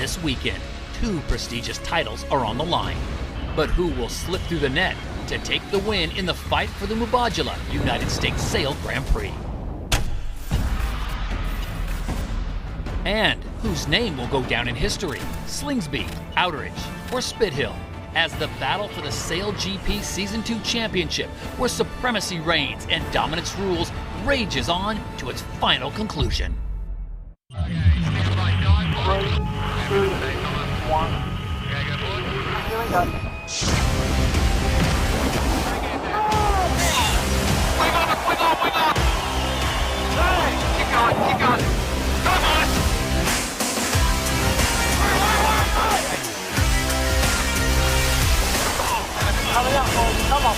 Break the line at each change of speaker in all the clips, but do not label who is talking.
this weekend, 2 prestigious titles are on the line. But who will slip through the net to take the win in the fight for the Mubadala United States Sail Grand Prix? And whose name will go down in history, Slingsby, Outeridge, or Spithill, as the battle for the SailGP Season 2 Championship, where supremacy reigns and dominance rules, rages on to its final conclusion.
3, 2, 1. Here we go. Wing on! Keep going! Come on! Coming up, boys, come on!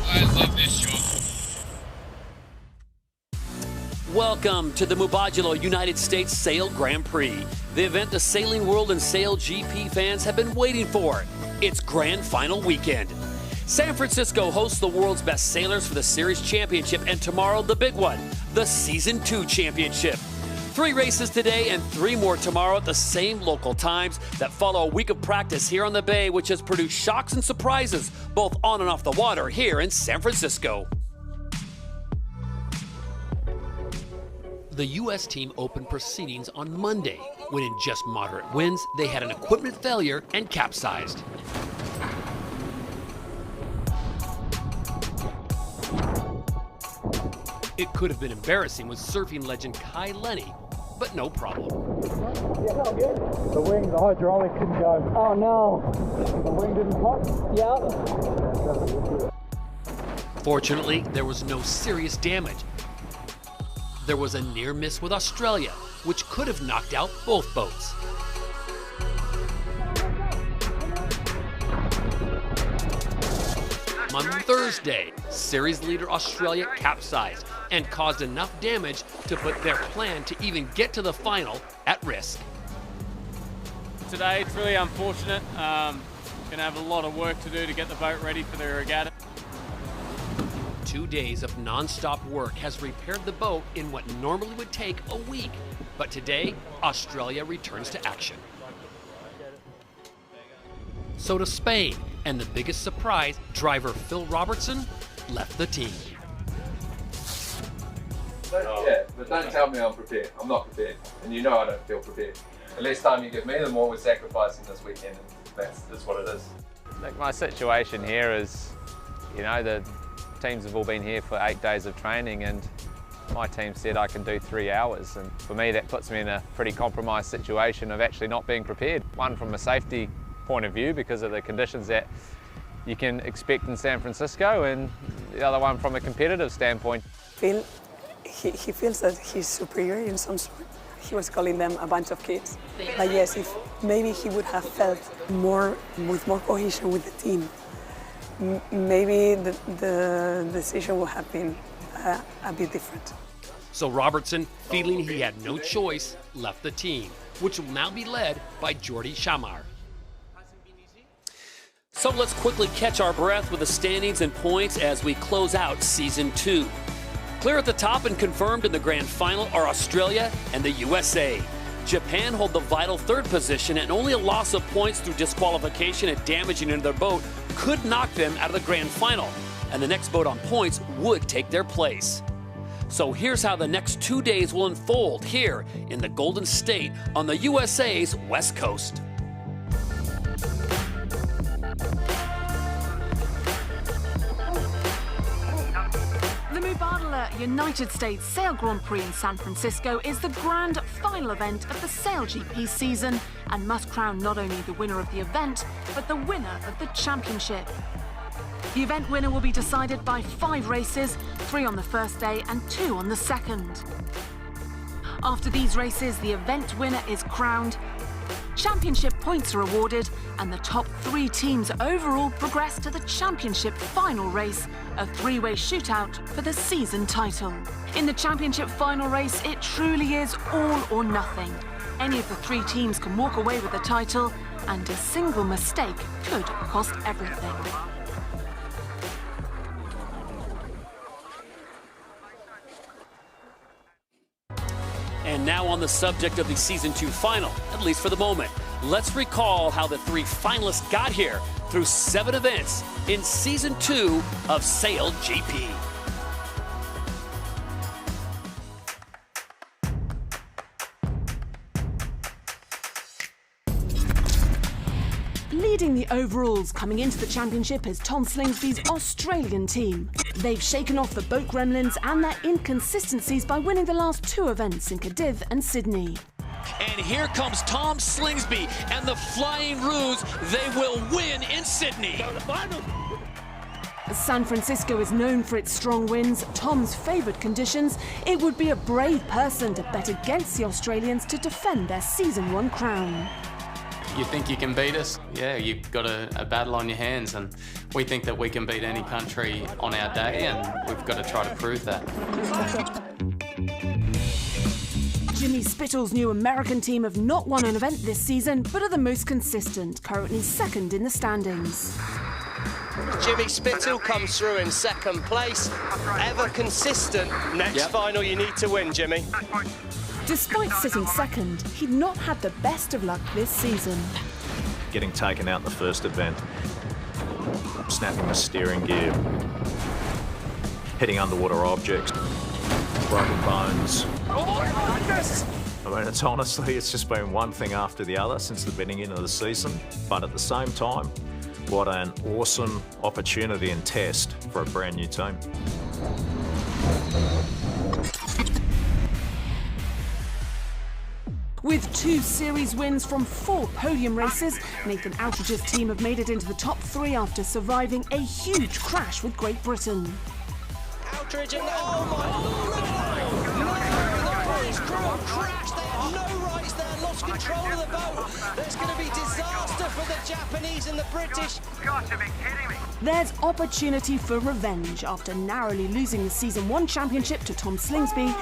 I love this shot.
Welcome to the Mubadala United States Sail Grand Prix, the event the sailing world and SailGP fans have been waiting for. It's grand final weekend. San Francisco hosts the world's best sailors for the series championship, and tomorrow the big one, the Season 2 championship. 3 races today and 3 more tomorrow at the same local times that follow a week of practice here on the Bay, which has produced shocks and surprises both on and off the water here in San Francisco. The U.S. team opened proceedings on Monday when, in just moderate winds, they had an equipment failure and capsized. It could have been embarrassing with surfing legend Kai Lenny, but no problem.
Yeah, all good. The wing, the hydraulic couldn't go. Oh no. The wing didn't pop?
Yeah. Fortunately, there was no serious damage. There was a near miss with Australia, which could have knocked out both boats. On Thursday, series leader Australia capsized and caused enough damage to put their plan to even get to the final at risk.
Today it's really unfortunate. Going to have a lot of work to do to get the boat ready for the regatta.
2 days of non-stop work has repaired the boat in what normally would take a week. But today, Australia returns to action. So to Spain, and the biggest surprise, driver Phil Robertson left the team.
Yeah, but don't tell me I'm prepared. I'm not prepared. And you know I don't feel prepared. The less time you give me, the more we're sacrificing this weekend. And that's what it is.
Like my situation here is, you know, the teams have all been here for 8 days of training, and my team said I can do 3 hours. And for me, that puts me in a pretty compromised situation of actually not being prepared. One, from a safety point of view, because of the conditions that you can expect in San Francisco, and the other one from a competitive standpoint.
Phil, he feels that he's superior in some sort. He was calling them a bunch of kids. But yes, if maybe he would have felt with more cohesion with the team, maybe the decision would have been a bit different.
So Robertson, feeling he had no choice, left the team, which will now be led by Jordi Chamar. So let's quickly catch our breath with the standings and points as we close out Season 2. Clear at the top and confirmed in the grand final are Australia and the USA. Japan hold the vital 3rd position, and only a loss of points through disqualification and damaging into their boat could knock them out of the grand final, and the next boat on points would take their place. So here's how the next 2 days will unfold here in the Golden State on the USA's West Coast.
The Mubadala United States Sail Grand Prix in San Francisco is the grand final event of the SailGP season and must crown not only the winner of the event, but the winner of the championship. The event winner will be decided by 5 races, 3 on the first day and 2 on the second. After these races, the event winner is crowned, championship points are awarded, and the top 3 teams overall progress to the championship final race, a 3-way shootout for the season title. In the championship final race, it truly is all or nothing. Any of the 3 teams can walk away with the title, and a single mistake could cost everything.
on the subject of the Season 2 final, at least for the moment, let's recall how the 3 finalists got here through 7 events in Season 2 of SailGP.
Leading the overalls coming into the championship is Tom Slingsby's Australian team. They've shaken off the boat gremlins and their inconsistencies by winning the last 2 events in Cardiff and Sydney.
And here comes Tom Slingsby and the Flying Roos. They will win in Sydney.
San Francisco is known for its strong winds, Tom's favoured conditions. It would be a brave person to bet against the Australians to defend their Season 1 crown.
You think you can beat us? Yeah, you've got a battle on your hands, and we think that we can beat any country on our day, and we've got to try to prove that.
Jimmy Spittle's new American team have not won an event this season, but are the most consistent, currently second in the standings.
Jimmy Spittle comes through in second place, ever consistent. Next final you need to win, Jimmy.
Despite sitting second, he'd not had the best of luck this season.
Getting taken out in the first event, snapping the steering gear, hitting underwater objects, broken bones. I mean, it's just been one thing after the other since the beginning of the season, but at the same time, what an awesome opportunity and test for a brand new team.
With 2 series wins from 4 podium races, Nathan Outridge's team have made it into the top 3 after surviving a huge crash with Great Britain.
Outridge and oh my lord! No, the British crew have crashed. They have no rights there, lost control of the boat. There's going to be disaster for the Japanese and the British.
You've got to be kidding me.
There's opportunity for revenge after narrowly losing the Season 1 championship to Tom Slingsby.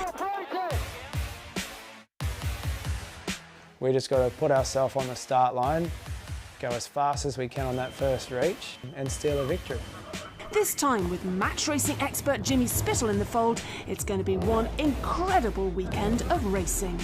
We just got to put ourselves on the start line, go as fast as we can on that first reach and steal a victory.
This time with match racing expert Jimmy Spittle in the fold, it's going to be one incredible weekend of racing.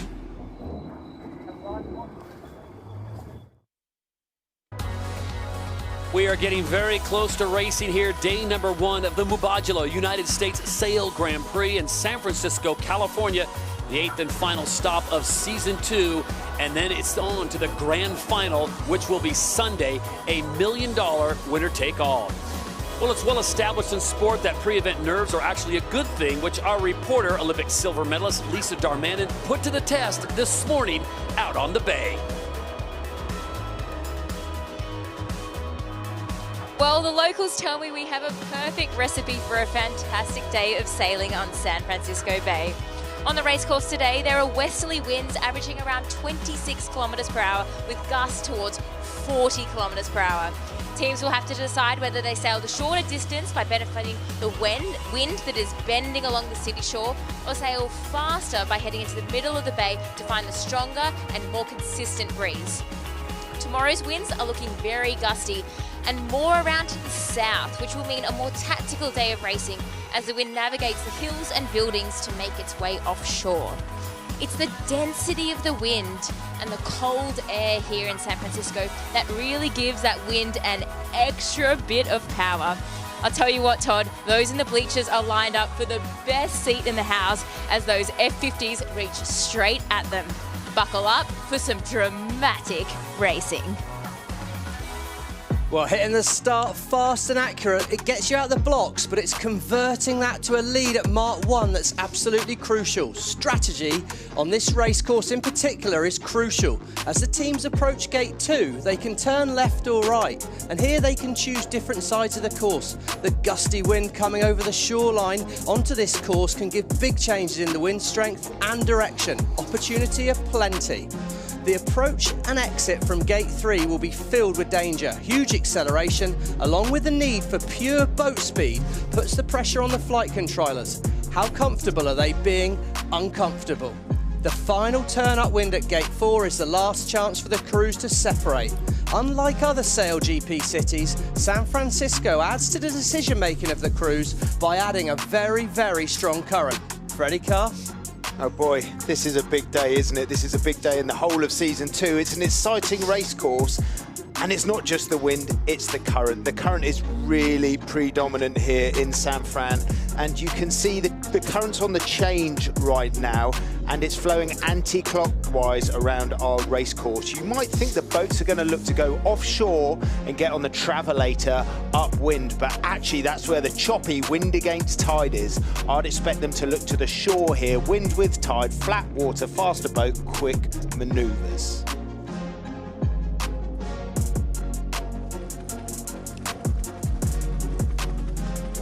We are getting very close to racing here. Day number 1 of the Mubadala United States Sail Grand Prix in San Francisco, California. The 8th and final stop of Season 2, and then it's on to the grand final, which will be Sunday, a $1 million winner-take-all. Well, it's well established in sport that pre-event nerves are actually a good thing, which our reporter, Olympic silver medalist Lisa Darmanin, put to the test this morning out on the bay.
Well, the locals tell me we have a perfect recipe for a fantastic day of sailing on San Francisco Bay. On the racecourse today, there are westerly winds averaging around 26 kilometres per hour with gusts towards 40 kilometres per hour. Teams will have to decide whether they sail the shorter distance by benefiting the wind that is bending along the city shore, or sail faster by heading into the middle of the bay to find the stronger and more consistent breeze. Tomorrow's winds are looking very gusty and more around to the south, which will mean a more tactical day of racing as the wind navigates the hills and buildings to make its way offshore. It's the density of the wind and the cold air here in San Francisco that really gives that wind an extra bit of power. I'll tell you what, Todd, those in the bleachers are lined up for the best seat in the house as those F50s reach straight at them. Buckle up for some dramatic racing.
Well, hitting the start fast and accurate, it gets you out the blocks, but it's converting that to a lead at Mark 1 that's absolutely crucial. Strategy on this race course in particular is crucial. As the teams approach gate 2, they can turn left or right, and here they can choose different sides of the course. The gusty wind coming over the shoreline onto this course can give big changes in the wind strength and direction. Opportunity aplenty. The approach and exit from gate 3 will be filled with danger. Huge acceleration, along with the need for pure boat speed, puts the pressure on the flight controllers. How comfortable are they being uncomfortable? The final turn upwind at gate 4 is the last chance for the crews to separate. Unlike other SailGP cities, San Francisco adds to the decision-making of the crews by adding a very, very strong current. Freddie Carr?
Oh boy, this is a big day, isn't it? This is a big day in the whole of season 2. It's an exciting race course, and it's not just the wind, it's the current. The current is really predominant here in San Fran, and you can see the current's on the change right now, and it's flowing anti-clockwise around our race course. You might think the boats are going to look to go offshore and get on the travelator upwind, but actually that's where the choppy wind against tide is. I'd expect them to look to the shore here, wind with tide, flat water, faster boat, quick manoeuvres.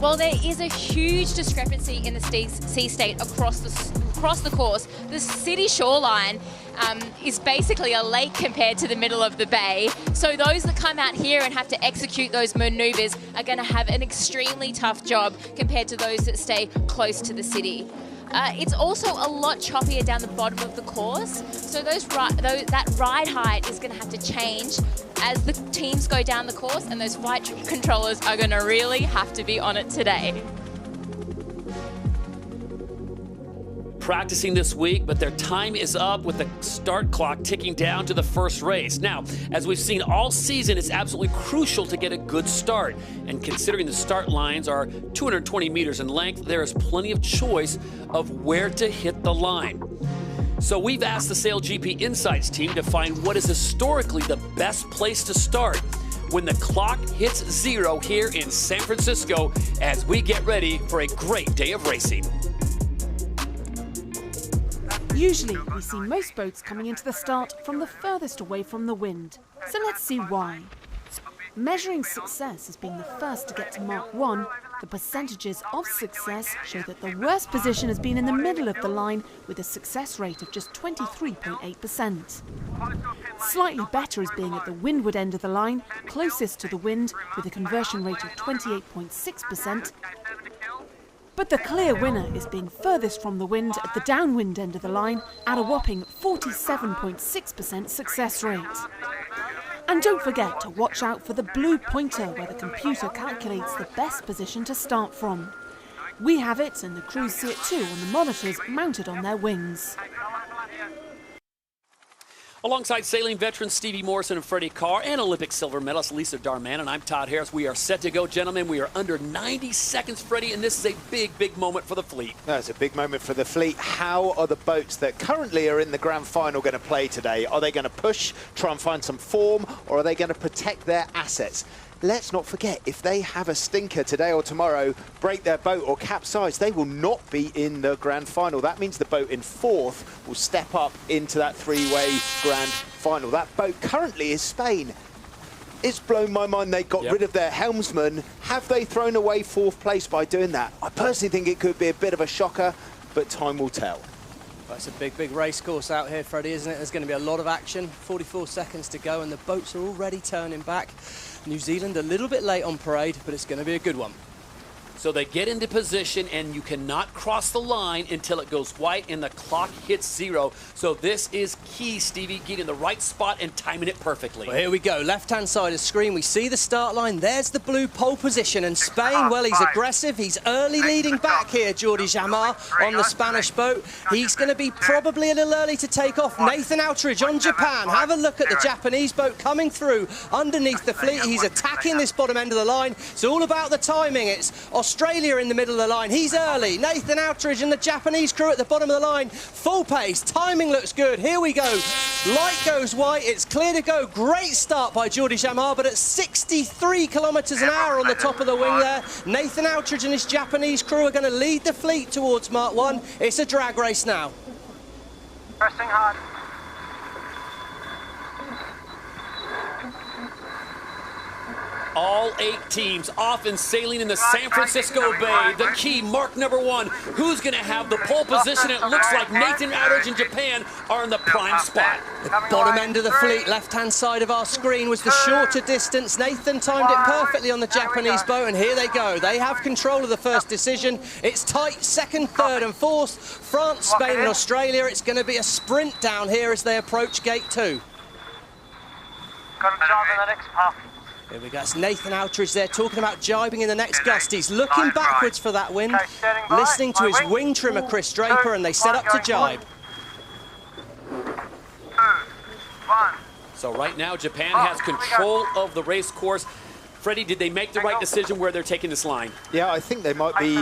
Well, there is a huge discrepancy in the sea state across the course. The city shoreline is basically a lake compared to the middle of the bay. So those that come out here and have to execute those maneuvers are going to have an extremely tough job compared to those that stay close to the city. It's also a lot choppier down the bottom of the course, so that ride height is going to have to change as the teams go down the course, and those flight controllers are going to really have to be on it today.
Practicing this week, but their time is up with the start clock ticking down to the first race. Now, as we've seen all season, it's absolutely crucial to get a good start. And considering the start lines are 220 meters in length, there is plenty of choice of where to hit the line. So we've asked the SailGP Insights team to find what is historically the best place to start when the clock hits 0 here in San Francisco as we get ready for a great day of racing.
Usually, we see most boats coming into the start from the furthest away from the wind. So let's see why. Measuring success as being the first to get to Mark 1, the percentages of success show that the worst position has been in the middle of the line with a success rate of just 23.8%. Slightly better is being at the windward end of the line, closest to the wind, with a conversion rate of 28.6%. But the clear winner is being furthest from the wind at the downwind end of the line at a whopping 47.6% success rate. And don't forget to watch out for the blue pointer where the computer calculates the best position to start from. We have it and the crews see it too on the monitors mounted on their wings.
Alongside sailing veterans Stevie Morrison and Freddie Carr and Olympic silver medalist Lisa Darman, and I'm Todd Harris. We are set to go, gentlemen. We are under 90 seconds, Freddie, and this is a big, big moment for the fleet.
That's a big moment for the fleet. How are the boats that currently are in the grand final going to play today? Are they going to push, try and find some form, or are they going to protect their assets? Let's not forget, if they have a stinker today or tomorrow, break their boat or capsize, they will not be in the grand final. That means the boat in 4th will step up into that 3-way grand final. That boat currently is Spain. It's blown my mind they got rid of their helmsman. Have they thrown away 4th place by doing that? I personally think it could be a bit of a shocker, but time will tell.
Well, it's a big, big race course out here, Freddie, isn't it? There's going to be a lot of action. 44 seconds to go, and the boats are already turning back. New Zealand a little bit late on parade, but it's going to be a good one.
So they get into position, and you cannot cross the line until it goes white and the clock hits 0. So this is key, Stevie, getting in the right spot and timing it perfectly.
Well, here we go. Left-hand side of the screen, we see the start line. There's the blue pole position, and Spain, well, he's aggressive. He's early leading back here, Jordi Jamar, on the Spanish boat. He's going to be probably a little early to take off. Nathan Outridge on Japan. Have a look at the Japanese boat coming through underneath the fleet. He's attacking this bottom end of the line. It's all about the timing. It's Australia in the middle of the line. He's early. Nathan Outridge and the Japanese crew at the bottom of the line. Full pace. Timing looks good. Here we go. Light goes white. It's clear to go. Great start by Jordi Jamar, but at 63 kilometres an hour on the top of the wing there. Nathan Outridge and his Japanese crew are going to lead the fleet towards Mark 1. It's a drag race now.
Pressing hard.
All 8 teams often sailing in the San Francisco Bay. The key, mark number 1. Who's going to have the pole position? It looks like Nathan Outridge and Japan are in the prime spot.
The bottom end of the fleet, left-hand side of our screen, was the shorter distance. Nathan timed it perfectly on the Japanese boat, and here they go. They have control of the first decision. It's tight, 2nd, 3rd and 4th. France, Spain and Australia. It's going to be a sprint down here as they approach gate 2.
Got a job in the next path.
Here we go, it's Nathan Outridge there talking about jibing in the next gust. He's looking backwards for that wind, listening to his wing trimmer Chris Draper, and they set up to jibe.
So right now, Japan has control of the race course. Freddie, did they make the right decision where they're taking this line?
Yeah, I think they might be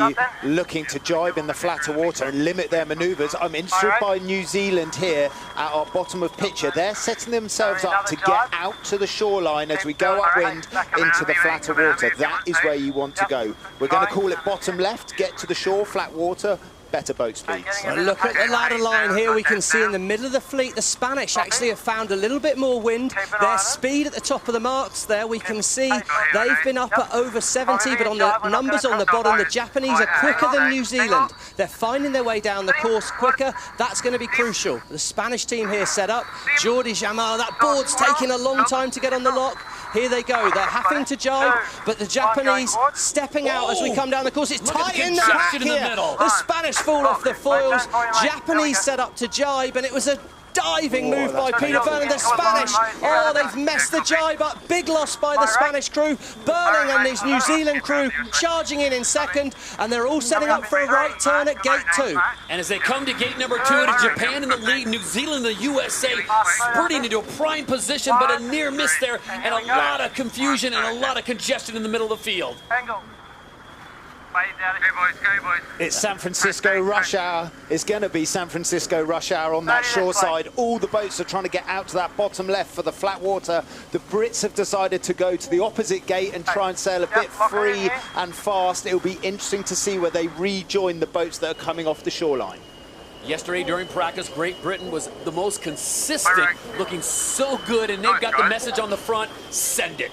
looking to jibe in the flatter water and limit their manoeuvres. I'm interested by New Zealand here at our bottom of picture. They're setting themselves up to get out to the shoreline as we go upwind into the flatter water. That is where you want to go. We're going to call it bottom left, get to the shore, flat water, better boat speeds.
Well, look at the ladder line here. We can see in the middle of the fleet, the Spanish actually have found a little bit more wind. Their speed at the top of the marks there, we can see they've been up at over 70, but on the numbers on the bottom, the Japanese are quicker than New Zealand. They're finding their way down the course quicker. That's going to be crucial. The Spanish team here set up. Jordi Jamal, that board's taking a long time to get on the lock. Here they go. They're having to jibe, but the Japanese stepping out as we come down the course. It's tight in the back here. The Spanish fall off the foils. Japanese set up to jibe, and it was a diving move by Peter Burling. The Spanish, oh, they've messed the jibe up. Big loss by the Spanish crew. Burling and his New Zealand crew charging in second, and they're all setting up for a right turn at gate 2.
And as they come to gate number 2, it is Japan in the lead, New Zealand and the USA spurting into a prime position, but a near miss there, and a lot of confusion and a lot of congestion in the middle of the field.
It's San Francisco rush hour. It's going to be San Francisco rush hour on that shore side. All the boats are trying to get out to that bottom left for the flat water. The Brits have decided to go to the opposite gate and try and sail a bit free and fast. It'll be interesting to see where they rejoin the boats that are coming off the shoreline.
Yesterday during practice, Great Britain was the most consistent, looking so good, and they've got the message on the front, send it.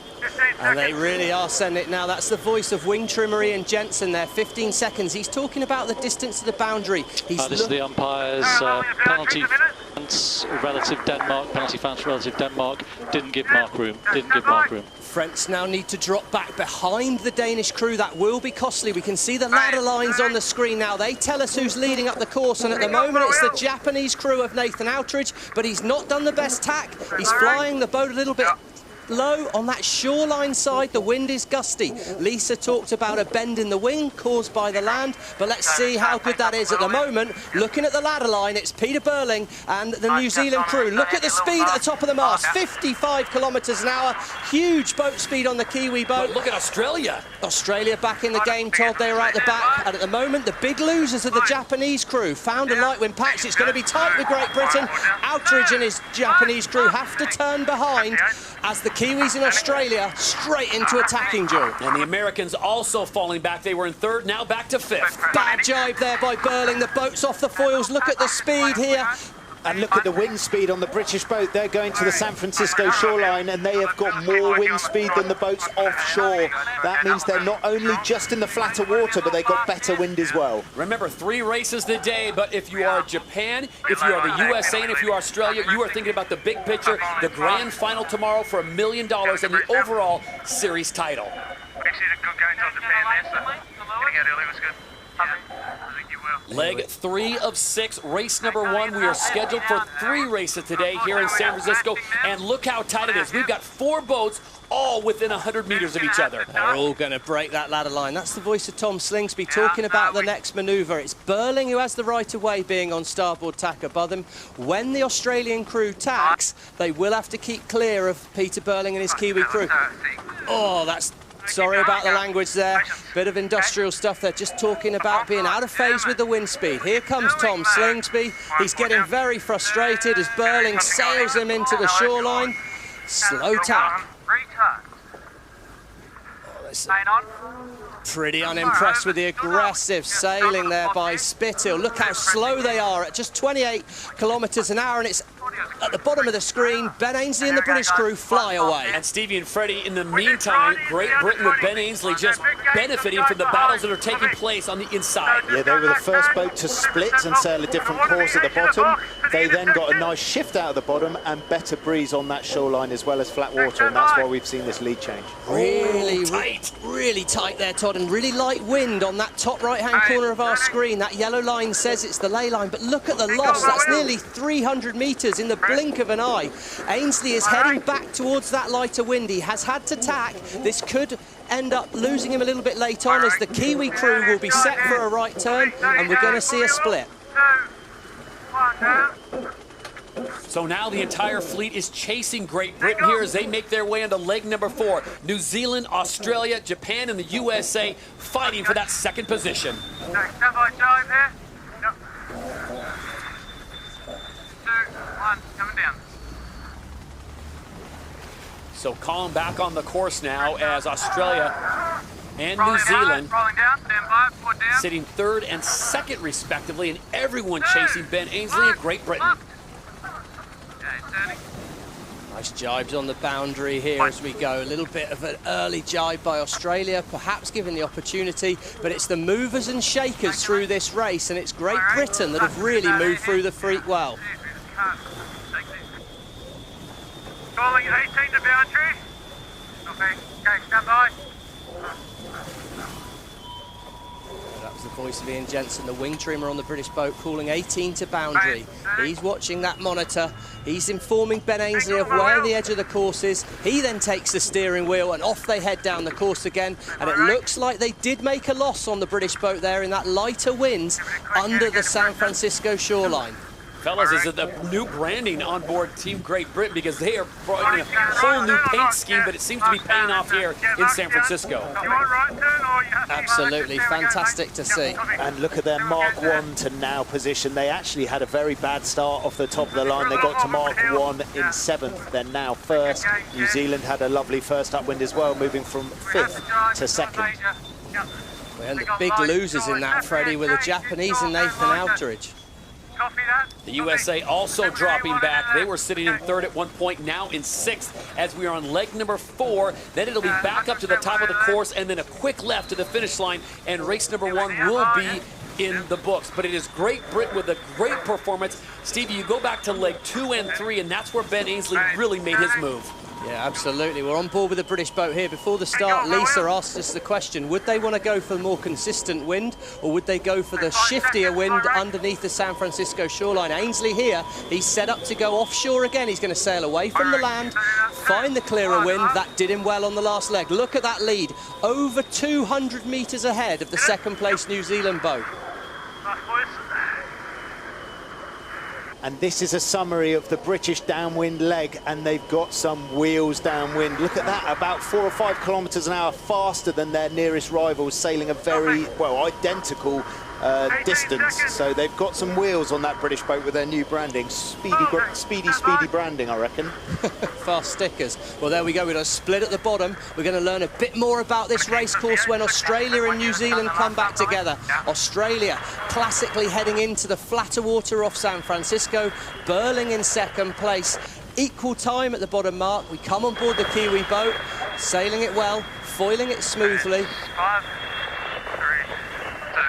And they really are sending it now. That's the voice of wing trimmer Ian Jensen there, 15 seconds. He's talking about the distance to the boundary.
This is the umpire's penalty fence relative Denmark, penalty fence relative Denmark. Didn't give mark room,
French now need to drop back behind the Danish crew. That will be costly. We can see the ladder lines on the screen now. They tell us who's leading up the course, and at the moment it's the Japanese crew of Nathan Outridge, but he's not done the best tack. He's flying the boat a little bit low on that shoreline side. The wind is gusty. Lisa talked about a bend in the wing caused by the land, but let's see how good that is at the moment. Looking at the ladder line, it's Peter Burling and the New Zealand crew. Look at the speed at the top of the mast, 55 kilometres an hour. Huge boat speed on the Kiwi boat.
But look at Australia.
Australia back in the game, Todd. They were out the back, and at the moment the big losers are the Japanese crew. Found a light wind patch. It's going to be tight with Great Britain. Outridge and his Japanese crew have to turn behind as the Kiwis in Australia straight into attacking duel.
And the Americans also falling back. They were in third, now back to fifth.
Bad jibe there by Burling. The boat's off the foils. Look at the speed here.
And look at the wind speed on the British boat. They're going to the San Francisco shoreline, and they have got more wind speed than the boats offshore. That means they're not only just in the flatter water, but they've got better wind as well.
Remember, 3 races today, but if you are Japan, if you are the USA, and if you are Australia, you are thinking about the big picture, the grand final tomorrow for $1 million and the overall series title. Leg 3 of 6, race number 1. We are scheduled for 3 races today here in San Francisco, and look how tight it is. We've got 4 boats all within 100 meters of each other.
They're all going to break that ladder line. That's the voice of Tom Slingsby talking about the next manoeuvre. It's Burling who has the right of way, being on starboard tack above them. When the Australian crew tacks, they will have to keep clear of Peter Burling and his Kiwi crew. Oh, that's... Sorry about the language there. Bit of industrial stuff there. Just talking about being out of phase with the wind speed. Here comes Tom Slingsby. He's getting very frustrated as Burling sails him into the shoreline. Slow tack. Pretty unimpressed with the aggressive sailing there by Spithill. Look how slow they are at just 28 kilometres an hour, and it's at the bottom of the screen. Ben Ainsley and the British crew fly away.
And Stevie and Freddie, in the meantime, Great Britain with Ben Ainsley just benefiting from the battles that are taking place on the inside.
Yeah, they were the first boat to split and sail a different course at the bottom. They then got a nice shift out of the bottom and better breeze on that shoreline as well as flat water, and that's why we've seen this lead change.
Really tight. Really tight there, Todd, and really light wind on that top right-hand corner of our screen. That yellow line says it's the ley line, but look at the loss. That's nearly 300 metres in the blink of an eye. Ainsley is heading back towards that lighter wind. He has had to tack. This could end up losing him a little bit late on, as the Kiwi crew will be set for a right turn, and we're going to see a split.
So now the entire fleet is chasing Great Britain here as they make their way into leg number 4. New Zealand, Australia, Japan, and the USA fighting for that second position.
Stand by, Charlie, here. Yep. 2, 1, coming down.
So calm back on the course now as Australia and New Zealand sitting 3rd and 2nd respectively, and everyone chasing Ben Ainsley and Great Britain.
Nice jibes on the boundary here as we go. A little bit of an early jibe by Australia, perhaps given the opportunity, but it's the movers and shakers through this race, and it's Great Britain that have really moved through the freak well.
Calling 18 to boundary. Okay, stand by.
That was the voice of Ian Jensen, the wing trimmer on the British boat, calling 18 to boundary. He's watching that monitor. He's informing Ben Ainsley of where the edge of the course is. He then takes the steering wheel and off they head down the course again. And it looks like they did make a loss on the British boat there in that lighter winds under the San Francisco shoreline.
Fellas, is it the new branding on board Team Great Britain, because they are brought in a whole new paint scheme, but it seems to be paying off here in San Francisco.
Absolutely fantastic to see.
And look at their Mark 1 to now position. They actually had a very bad start off the top of the line. They got to Mark 1 in 7th, then now 1st. New Zealand had a lovely first upwind as well, moving from 5th to 2nd.
And the big losers in that, Freddie, were the Japanese and Nathan Outridge.
The USA also dropping back. They were sitting in 3rd at one point, now in 6th as we are on leg number 4. Then it'll be back up to the top of the course and then a quick left to the finish line, and race number 1 will be in the books. But it is Great Britain with a great performance. Stevie, you go back to leg 2 and 3, and that's where Ben Ainsley really made his move.
Yeah, absolutely. We're on board with the British boat here. Before the start, Lisa asked us the question, would they want to go for the more consistent wind, or would they go for the shiftier wind underneath the San Francisco shoreline? Ainsley here, he's set up to go offshore again. He's going to sail away from the land, find the clearer wind. That did him well on the last leg. Look at that lead, over 200 metres ahead of the second place New Zealand boat.
And this is a summary of the British downwind leg, and they've got some wheels downwind. Look at that, about 4 or 5 kilometres an hour faster than their nearest rivals, sailing a very, well, identical distance. So they've got some wheels on that British boat with their new branding. Speedy branding, I reckon.
Fast stickers. Well, there we go. We're going to split at the bottom. We're going to learn a bit more about this race course when Australia and New Zealand come back together. Australia classically heading into the flatter water off San Francisco. Burling in second place. Equal time at the bottom mark. We come on board the Kiwi boat, sailing it well, foiling it smoothly.
5, 3, 2,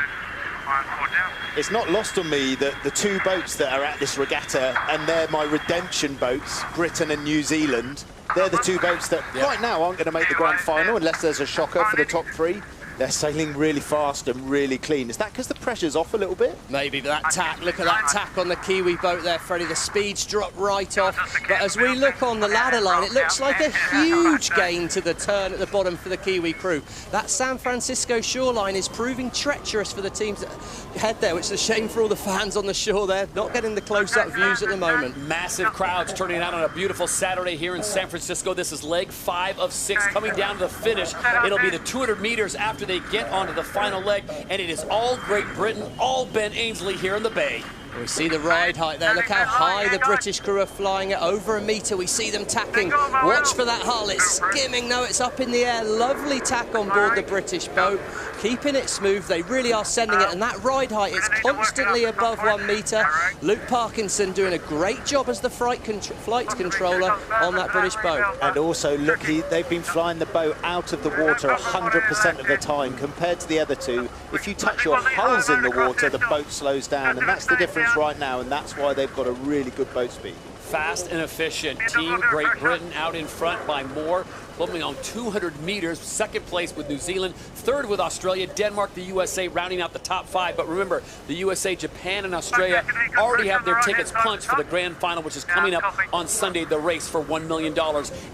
1, down.
It's not lost on me that the 2 boats that are at this regatta, and they're my redemption boats, Britain and New Zealand, they're the 2 boats that right now aren't going to make the grand final unless there's a shocker for the top 3. They're sailing really fast and really clean. Is that because the pressure's off a little bit?
Maybe, but that tack, look at that tack on the Kiwi boat there, Freddie. The speeds drop right off. But as we look on the ladder line, it looks like a huge gain to the turn at the bottom for the Kiwi crew. That San Francisco shoreline is proving treacherous for the teams that head there, which is a shame for all the fans on the shore there, not getting the close-up views at the moment.
Massive crowds turning out on a beautiful Saturday here in San Francisco. This is leg 5 of 6 coming down to the finish. It'll be the 200 meters after they get onto the final leg, and it is all Great Britain, all Ben Ainsley here in the bay.
We see the ride height there. Look how high the British crew are flying at over 1 metre. We see them tacking. Watch for that hull. It's skimming. No, it's up in the air. Lovely tack on board the British boat. keeping it smooth. They really are sending it, and that ride height is constantly above 1 metre. Luke Parkinson doing a great job as the flight controller on that British boat.
And also, look, they've been flying the boat out of the water 100% of the time compared to the other two. If you touch your hulls in the water, the boat slows down, and that's the difference right now, and that's why they've got a really good boat speed.
Fast and efficient. Team Great Britain out in front by more, plummeting on 200 meters. Second place with New Zealand, third with Australia, Denmark, the USA rounding out the top 5. But remember, the USA, Japan, and Australia already have their tickets punched for the grand final, which is coming up on Sunday, the race for $1 million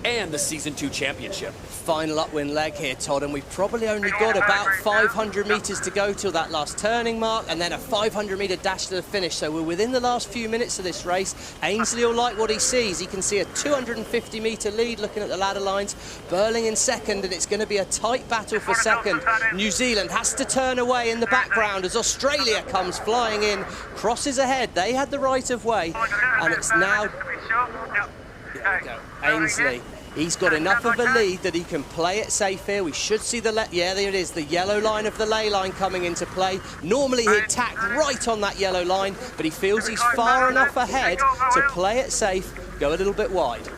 and the Season 2 championship.
Final upwind leg here, Todd, and we've probably only got about 500 metres to go till that last turning mark, and then a 500-metre dash to the finish. So we're within the last few minutes of this race. Ainsley will like what he sees. He can see a 250-metre lead looking at the ladder lines. Burling in second, and it's going to be a tight battle for second. New Zealand has to turn away in the background as Australia comes flying in, crosses ahead. They had the right of way, and it's now... There we go. Ainsley. He's got enough of a lead that he can play it safe here. We should see the... Yeah, there it is, the yellow line of the ley line coming into play. Normally he'd tack right on that yellow line, but he feels he's far enough ahead to play it safe, go a little bit wide.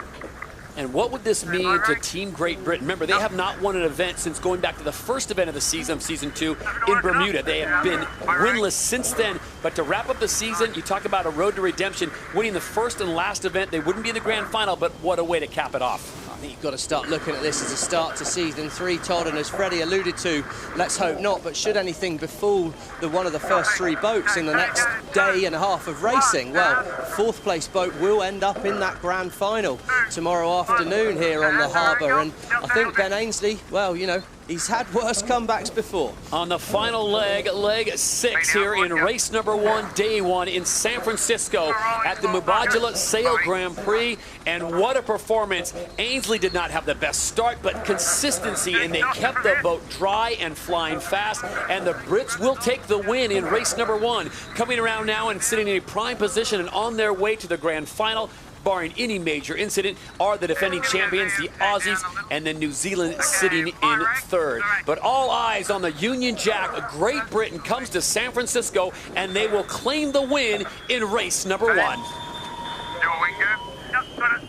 And what would this mean to Team Great Britain? Remember, they have not won an event since going back to the first event of the season, Season 2, in Bermuda. They have been winless since then. But to wrap up the season, you talk about a road to redemption, winning the first and last event. They wouldn't be in the grand final, but what a way to cap it off.
I think you've got to start looking at this as a start to Season 3, Todd, and as Freddie alluded to, let's hope not, but should anything befall one of the first 3 boats in the next day and a half of racing, well, 4th place boat will end up in that grand final tomorrow afternoon here on the harbour, and I think Ben Ainsley, well, you know, he's had worse comebacks before.
On the final leg, leg 6 here in race number 1, day 1 in San Francisco at the Mubadala Sail Grand Prix. And what a performance. Ainsley did not have the best start, but consistency, and they kept the boat dry and flying fast. And the Brits will take the win in race number 1. Coming around now and sitting in a prime position and on their way to the grand final, barring any major incident, are the defending champions, the Aussies, and then New Zealand sitting in third. But all eyes on the Union Jack. Great Britain comes to San Francisco, and they will claim the win in race number 1.
Your wing good? Yep, got it.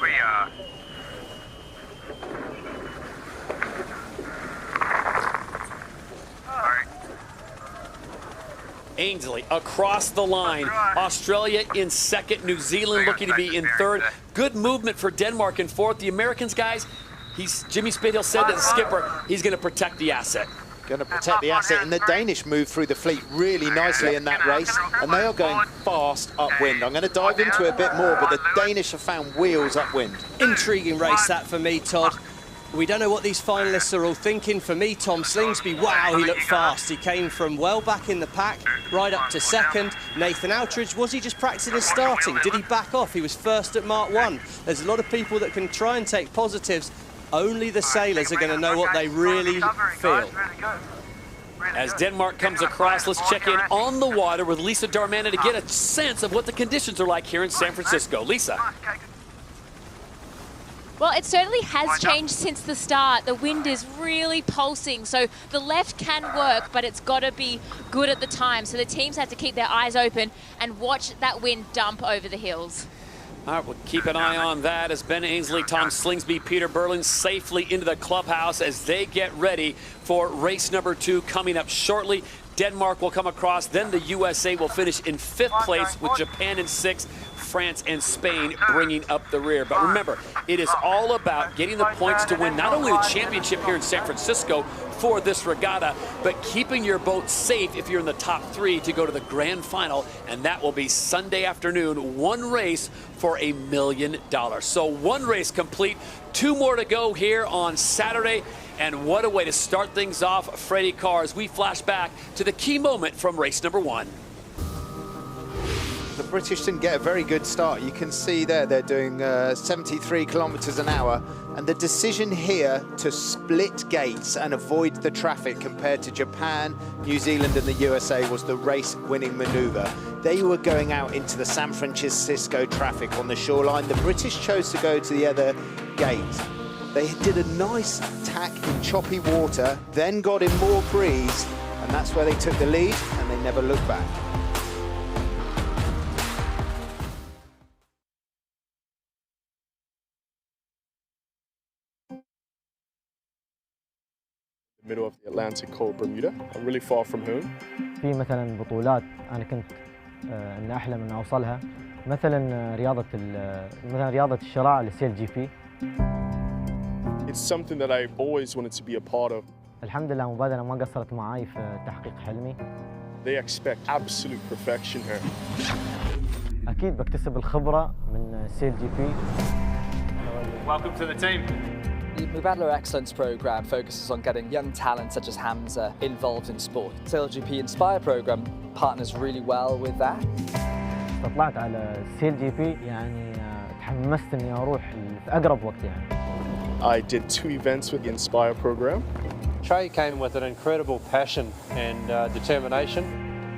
We are.
Ainsley across the line. Australia in second. New Zealand looking to be in third. Good movement for Denmark in fourth. The Americans, guys, Jimmy Spithill said to the skipper, he's going to protect the asset.
Going to protect the asset, and the Danish move through the fleet really nicely in that race, and they are going fast upwind. I'm going to dive into it a bit more, but the Danish have found wheels upwind.
Intriguing race that for me, Todd. We don't know what these finalists are all thinking. For me, Tom Slingsby, wow, he looked fast. He came from well back in the pack, right up to second. Nathan Outridge, was he just practicing his starting? Did he back off? He was first at Mark 1. There's a lot of people that can try and take positives. Only the sailors are going to know what they really feel.
As Denmark comes across, let's check in on the water with Lisa Darmanin to get a sense of what the conditions are like here in San Francisco. Lisa.
Well, it certainly has changed since the start. The wind is really pulsing, so the left can work, but it's got to be good at the time. So the teams have to keep their eyes open and watch that wind dump over the hills.
All right, we'll keep an eye on that as Ben Ainsley, Tom Slingsby, Peter Burling safely into the clubhouse as they get ready for race number 2 coming up shortly. Denmark will come across, then the USA will finish in 5th place with Japan in 6th, France and Spain bringing up the rear. But remember, it is all about getting the points to win not only the championship here in San Francisco for this regatta, but keeping your boat safe if you're in the top 3 to go to the grand final, and that will be Sunday afternoon. 1 race for $1 million. So 1 race complete, 2 more to go here on Saturday. And what a way to start things off, Freddie Carr, as we flash back to the key moment from race number 1.
The British didn't get a very good start. You can see there they're doing 73 kilometers an hour. And the decision here to split gates and avoid the traffic compared to Japan, New Zealand and the USA was the race-winning maneuver. They were going out into the San Francisco traffic on the shoreline. The British chose to go to the other gate. They did a nice tack in choppy water, then got in more breeze, and that's where they took the lead, and they never looked back.
middle of the Atlantic called Bermuda. I'm really far from home.
في مثلا بطولات أنا كنت إن أحلم إن أوصلها مثلا رياضة الشراع للسيل جي بي.
It's something that I always wanted to be a part of.
الحمد لله مبادلة ما قصرت معي في تحقيق حلمي.
They expect absolute perfection here.
أكيد بكتسب الخبرة من سيل جي بي.
Welcome to the team. The Mubadala Excellence Programme focuses on getting young talent such as Hamza involved in sport. SailGP Inspire Programme partners really well with that.
طلعت على سيل جي بي يعني تحمست إني أروح في أقرب وقت يعني.
I did 2 events with the Inspire Programme.
Trey came with an incredible passion and determination.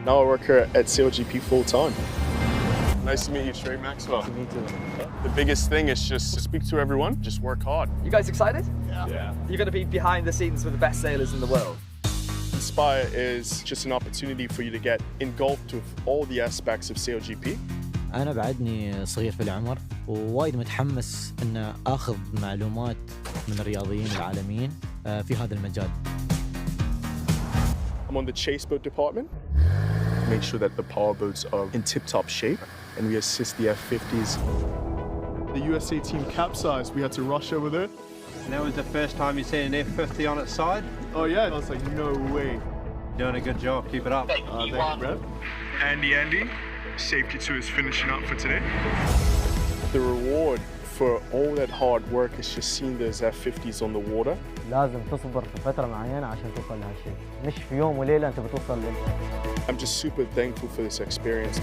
Now I work here at SailGP full time. Nice to meet you, Trey Maxwell.
Nice to meet you.
The biggest thing is just speak to everyone, just work hard.
You guys excited?
Yeah.
You're going to be behind the scenes with the best sailors in the world.
Inspire is just an opportunity for you to get engulfed with all the aspects of SailGP.
أنا بعدني صغير في العمر ووايد متحمس إن آخذ معلومات من الرياضيين العالميين في هذا المجال.
I'm on the chase boat department. Make sure that the power boats are in tip-top shape, and we assist the F-50s. The USA team capsized. We had to rush over there.
And that was the first time you see an F-50 on its side?
Oh yeah, I was like, no way.
Doing a good job. Keep it up.
Thank you, Brad. Andy, Safety 2 is finishing up for today. The reward for all that hard work is just seeing those F-50s on the water.
لازم تصبر في فترة معينة عشان توصل لهالشيء. مش في يوم وليلة أنت بتوصل
I'm just super thankful for this experience.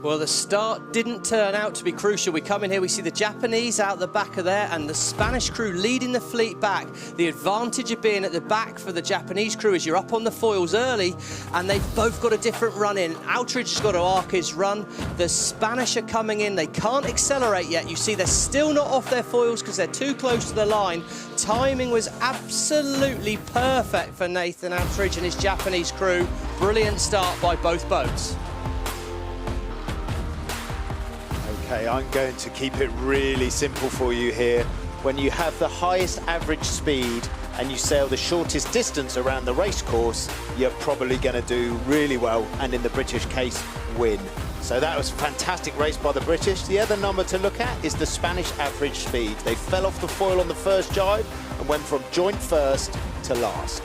Well, the start didn't turn out to be crucial. We come in here, we see the Japanese out the back of there and the Spanish crew leading the fleet back. The advantage of being at the back for the Japanese crew is you're up on the foils early and they've both got a different run in. Outridge has got to arc his run. The Spanish are coming in. They can't accelerate yet. You see they're still not off their foils because they're too close to the line. Timing was absolutely perfect for Nathan Outridge and his Japanese crew. Brilliant start by both boats.
Okay, I'm going to keep it really simple for you here. When you have the highest average speed and you sail the shortest distance around the race course, you're probably going to do really well, and in the British case, win. So that was a fantastic race by the British. The other number to look at is the Spanish average speed. They fell off the foil on the first jibe and went from joint first to last.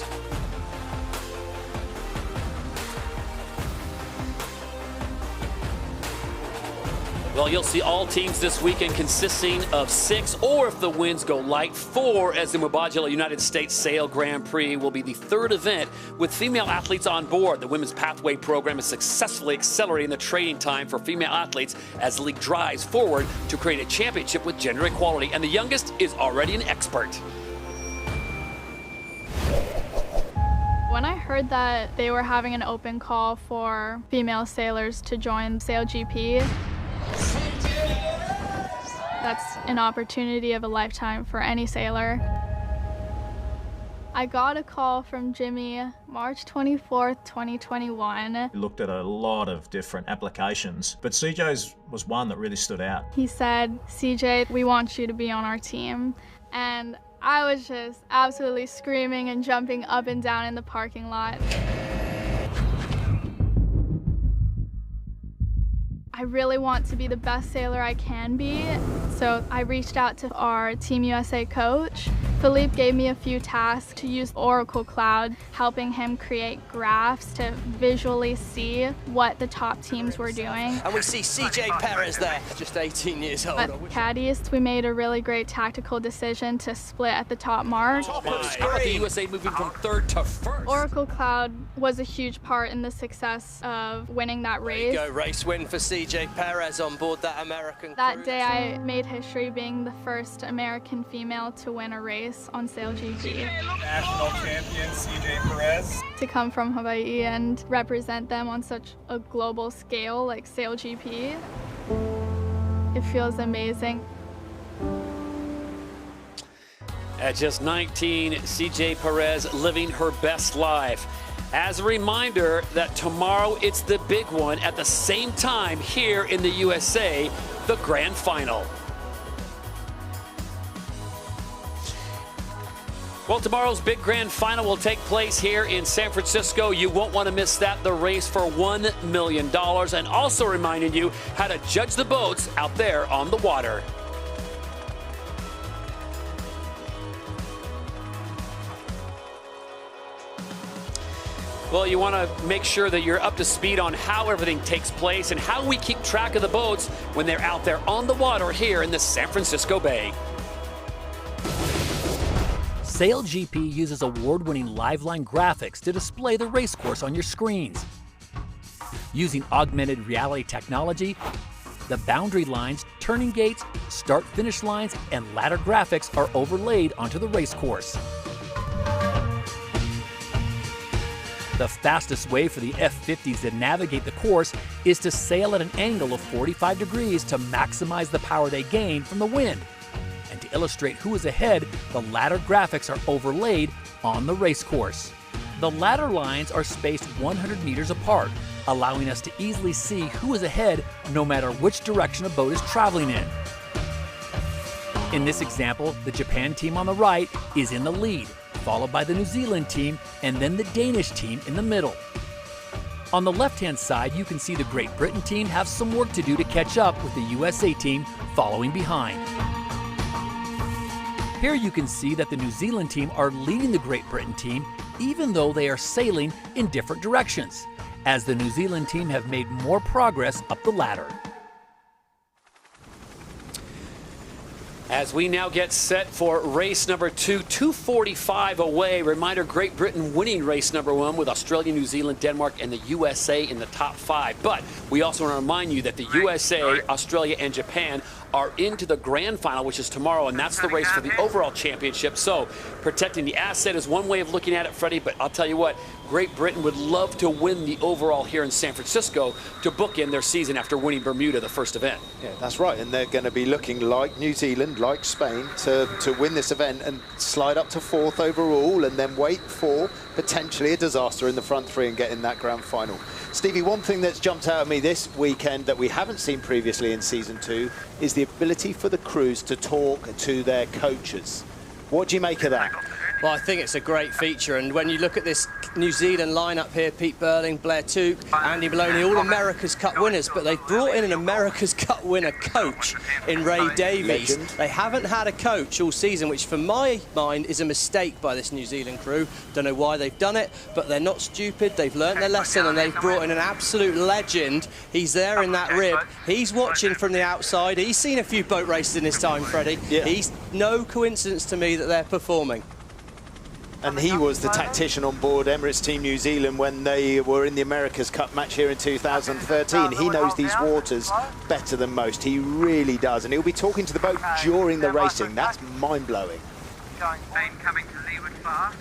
Well, you'll see all teams this weekend consisting of 6, or if the winds go light, 4, as the Mubadala United States Sail Grand Prix will be the 3rd event with female athletes on board. The Women's Pathway program is successfully accelerating the training time for female athletes as the league drives forward to create a championship with gender equality, and the youngest is already an expert.
When I heard that they were having an open call for female sailors to join SailGP, that's an opportunity of a lifetime for any sailor. I got a call from Jimmy March 24th, 2021.
We looked at a lot of different applications, but CJ's was one that really stood out.
He said, CJ, we want you to be on our team. And I was just absolutely screaming and jumping up and down in the parking lot. I really want to be the best sailor I can be, so I reached out to our Team USA coach. Philippe gave me a few tasks to use Oracle Cloud, helping him create graphs to visually see what the top teams were doing.
And we see CJ Perez there, just 18 years old.
At Caddies, we made a really great tactical decision to split at the top mark.
The USA moving from 3rd to 1st.
Oracle Cloud was a huge part in the success of winning that race.
There you go, race win for CJ Perez on board that American
That
cruise.
day I made history being the first American female to win a race race on SailGP.
National champion CJ Perez.
To come from Hawaii and represent them on such a global scale like SailGP, it feels amazing.
At just 19, CJ Perez living her best life. As a reminder that tomorrow it's the big one at the same time here in the USA, the grand final. Well, tomorrow's big grand final will take place here in San Francisco. You won't want to miss that. The race for $1 million. And also reminding you how to judge the boats out there on the water. Well, you want to make sure that you're up to speed on how everything takes place and how we keep track of the boats when they're out there on the water here in the San Francisco Bay.
SailGP uses award-winning live-line graphics to display the racecourse on your screens. Using augmented reality technology, the boundary lines, turning gates, start-finish lines, and ladder graphics are overlaid onto the racecourse. The fastest way for the F-50s to navigate the course is to sail at an angle of 45 degrees to maximize the power they gain from the wind. And to illustrate who is ahead, the ladder graphics are overlaid on the racecourse. The ladder lines are spaced 100 meters apart, allowing us to easily see who is ahead no matter which direction a boat is traveling in. In this example, the Japan team on the right is in the lead, followed by the New Zealand team and then the Danish team in the middle. On the left-hand side, you can see the Great Britain team have some work to do to catch up with the USA team following behind. Here you can see that the New Zealand team are leading the Great Britain team even though they are sailing in different directions, as the New Zealand team have made more progress up the ladder.
As we now get set for race number 2, 2:45 away. Reminder, Great Britain winning race number 1 with Australia, New Zealand, Denmark, and the USA in the top 5. But we also want to remind you that the USA, Australia, and Japan are into the grand final, which is tomorrow, and that's the race for the overall championship. So protecting the asset is one way of looking at it, Freddie, but I'll tell you what, Great Britain would love to win the overall here in San Francisco to bookend their season after winning Bermuda, the first event.
Yeah, that's right, and they're going to be looking like New Zealand, like Spain, to win this event and slide up to 4th overall and then wait for potentially a disaster in the front 3 and get in that grand final. Stevie, one thing that's jumped out at me this weekend that we haven't seen previously in Season 2 is the ability for the crews to talk to their coaches. What do you make of that?
Well, I think it's a great feature, and when you look at this New Zealand lineup here, Pete Burling, Blair Tuke, Andy Maloney, all America's Cup winners, but they've brought in an America's Cup winner coach in Ray Davies.
Legend.
They haven't had a coach all season, which for my mind is a mistake by this New Zealand crew. Don't know why they've done it, but they're not stupid. They've learnt their lesson and they've brought in an absolute legend. He's there in that rib. He's watching from the outside. He's seen a few boat races in his time, Freddie.
Yeah.
He's no coincidence to me that they're performing.
And he was the tactician on board Emirates Team New Zealand when they were in the America's Cup match here in 2013. He knows these waters better than most. He really does. And he'll be talking to the boat during the racing. That's mind-blowing.
Spain coming to leeward fast.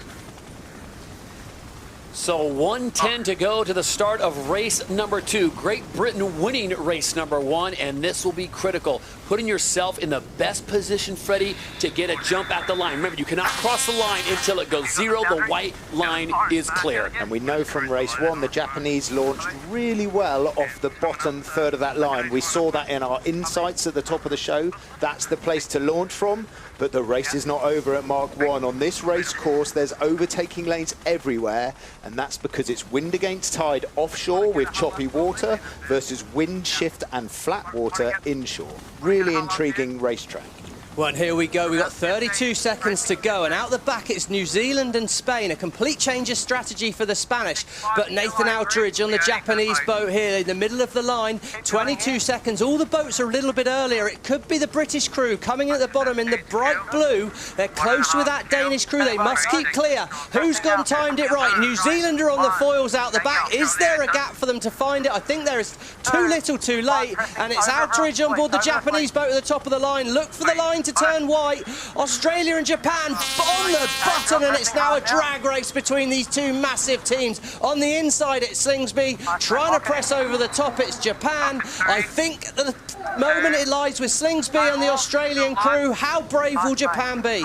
So 1:10 to go to the start of race number 2. Great Britain winning race number 1, and this will be critical. Putting yourself in the best position, Freddie, to get a jump at the line. Remember, you cannot cross the line until it goes 0. The white line is clear.
And we know from race 1, the Japanese launched really well off the bottom third of that line. We saw that in our insights at the top of the show. That's the place to launch from. But the race is not over at Mark 1. On this race course, there's overtaking lanes everywhere, and that's because it's wind against tide offshore with choppy water versus wind shift and flat water inshore. Really intriguing racetrack.
Well, and here we go. We've got 32 seconds to go, and out the back it's New Zealand and Spain. A complete change of strategy for the Spanish, but Nathan Outteridge on the Japanese boat here in the middle of the line. 22 seconds. All the boats are a little bit earlier. It could be the British crew coming at the bottom in the bright blue. They're close with that Danish crew. They must keep clear. Who's gone timed it right? New Zealand are on the foils out the back. Is there a gap for them to find it? I think there is too little too late, and it's Outteridge on board the Japanese boat at the top of the line. Look for the line trying to turn white. Australia and Japan on the button, and it's now a drag race between these two massive teams. On the inside, it's Slingsby trying to press over the top. It's Japan. I think at the moment it lies with Slingsby and the Australian crew. How brave will Japan be?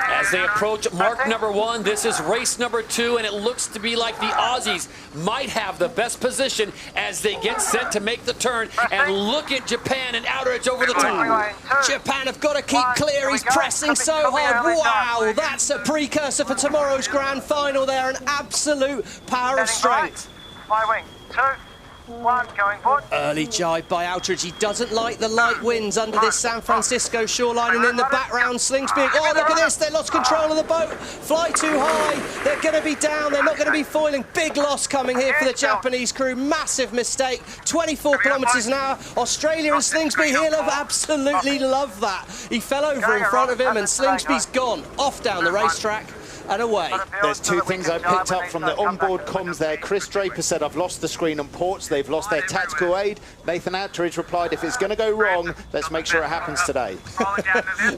As they approach mark number 1, this is race number 2, and it looks to be like the Aussies might have the best position as they get set to make the turn. And look at Japan and Outeridge over the top.
Japan have got to keep clear. He's pressing so hard. Wow, that's a precursor for tomorrow's grand final there. An absolute power of strength.
My wing, 2, 1, going forward.
Early jibe by Outeridge. He doesn't like the light winds under this San Francisco shoreline, and in the background, Slingsby. Oh, look at this. They lost control of the boat. Fly too high. They're going to be down. They're not going to be foiling. Big loss coming here for the Japanese crew. Massive mistake. 24 kilometres an hour. Australia and Slingsby. He'll have absolutely loved that. He fell over in front of him, and Slingsby's gone off down the racetrack and away.
There's two things I picked up from the onboard comms there. Chris Draper said, I've lost the screen on ports. They've lost their tactical aid. Nathan Outeridge replied, if it's going to go wrong, let's make sure it happens today.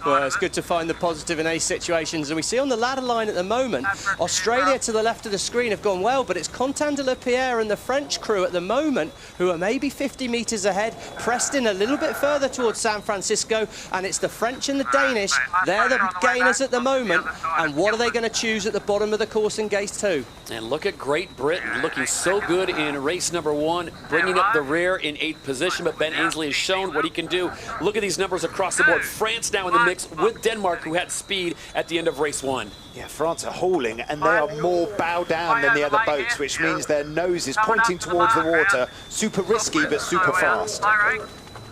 Well, it's good to find the positive in these situations. And we see on the ladder line at the moment, Australia to the left of the screen have gone well, but it's Quentin de la Pierre and the French crew at the moment who are maybe 50 metres ahead, pressed in a little bit further towards San Francisco, and it's the French and the Danish. They're the gainers at the moment, and what are they going to choose at the bottom of the course in Gate 2?
And look at Great Britain looking so good in race number 1, bringing up the rear in 8th position, but Ben Ainsley has shown what he can do. Look at these numbers across the board. France now in the mix with Denmark, who had speed at the end of race 1.
Yeah, France are hauling, and they are more bow down than the other boats, which means their nose is pointing towards the water. Super risky, but super fast.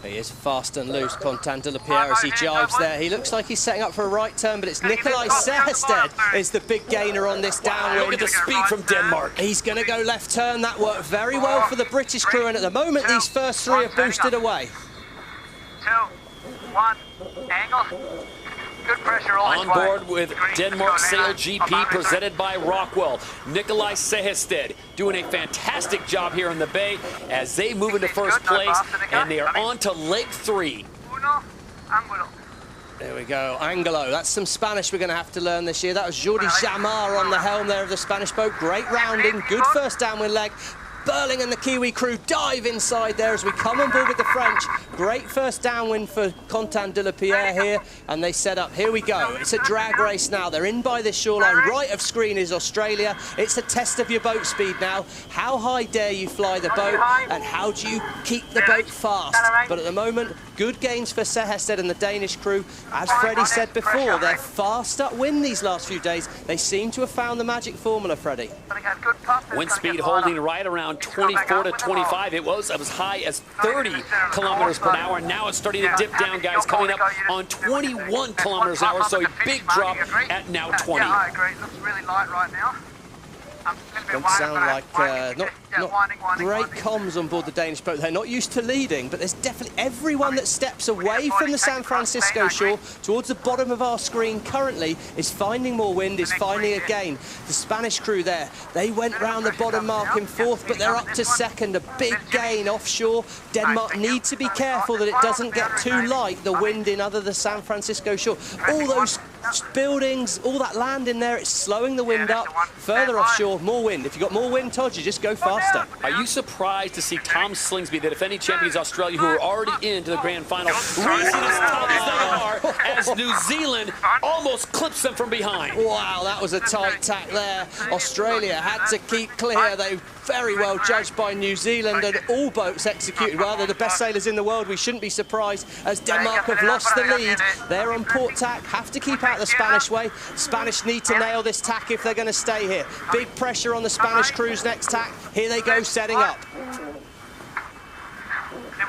He is fast and loose, Quentin de la Pierre, as he jibes there. He looks like he's setting up for a right turn, but it's Nikolai Sehested is the big gainer on this downwind.
Look at the speed from Denmark.
He's going to go left turn. That worked very well for the British crew, and at the moment, these first 3 are boosted away.
2, 1, angle. Good pressure
on board with Denmark SailGP, presented by Rockwell. Nikolai Sehested doing a fantastic job here in the bay as they move into first place, and they are on to leg 3.
There we go, Angelo. That's some Spanish we're going to have to learn this year. That was Jordi Jamar on the helm there of the Spanish boat. Great rounding, good first downwind leg. Burling and the Kiwi crew dive inside there as we come on board with the French. Great first downwind for Quentin de la Pierre here, and they set up. Here we go. It's a drag race now. They're in by this shoreline. Right of screen is Australia. It's a test of your boat speed now. How high dare you fly the boat, and how do you keep the boat fast? But at the moment, good gains for Sehested and the Danish crew. As Freddie said before, they're fast upwind these last few days. They seem to have found the magic formula, Freddie.
Wind speed holding right around 24 to 25. It was as high as 30 kilometers per hour. Now it's starting to dip down, guys, coming up on 21 kilometers an hour. So a big drop at now 20.
Yeah, I agree. It looks really light right now.
Don't sound like not great comms on board the Danish boat. They're not used to leading, but there's definitely everyone that steps away from the San Francisco shore towards the bottom of our screen currently is finding more wind, is finding a gain. The Spanish crew there, they went round the bottom mark in 4th, but they're up to 2nd, a big gain offshore. Denmark need to be careful that it doesn't get too light, the wind in other the San Francisco shore. All those buildings, all that land in there, it's slowing the wind up. Further offshore, more wind. If you've got more wind, Todd, you just go faster.
Are you surprised to see Tom Slingsby, the defending champions Australia, who are already into the grand final, racing as tough as they are, as New Zealand almost clips them from behind?
Wow, that was a tight tack there. Australia had to keep clear. They very well judged by New Zealand, and all boats executed well. They're the best sailors in the world. We shouldn't be surprised as Denmark have lost the lead. They're on port tack, have to keep out the Spanish way. Spanish need to nail this tack if they're going to stay here. Big pressure on the Spanish crew's next tack. Here they go, setting up.
Then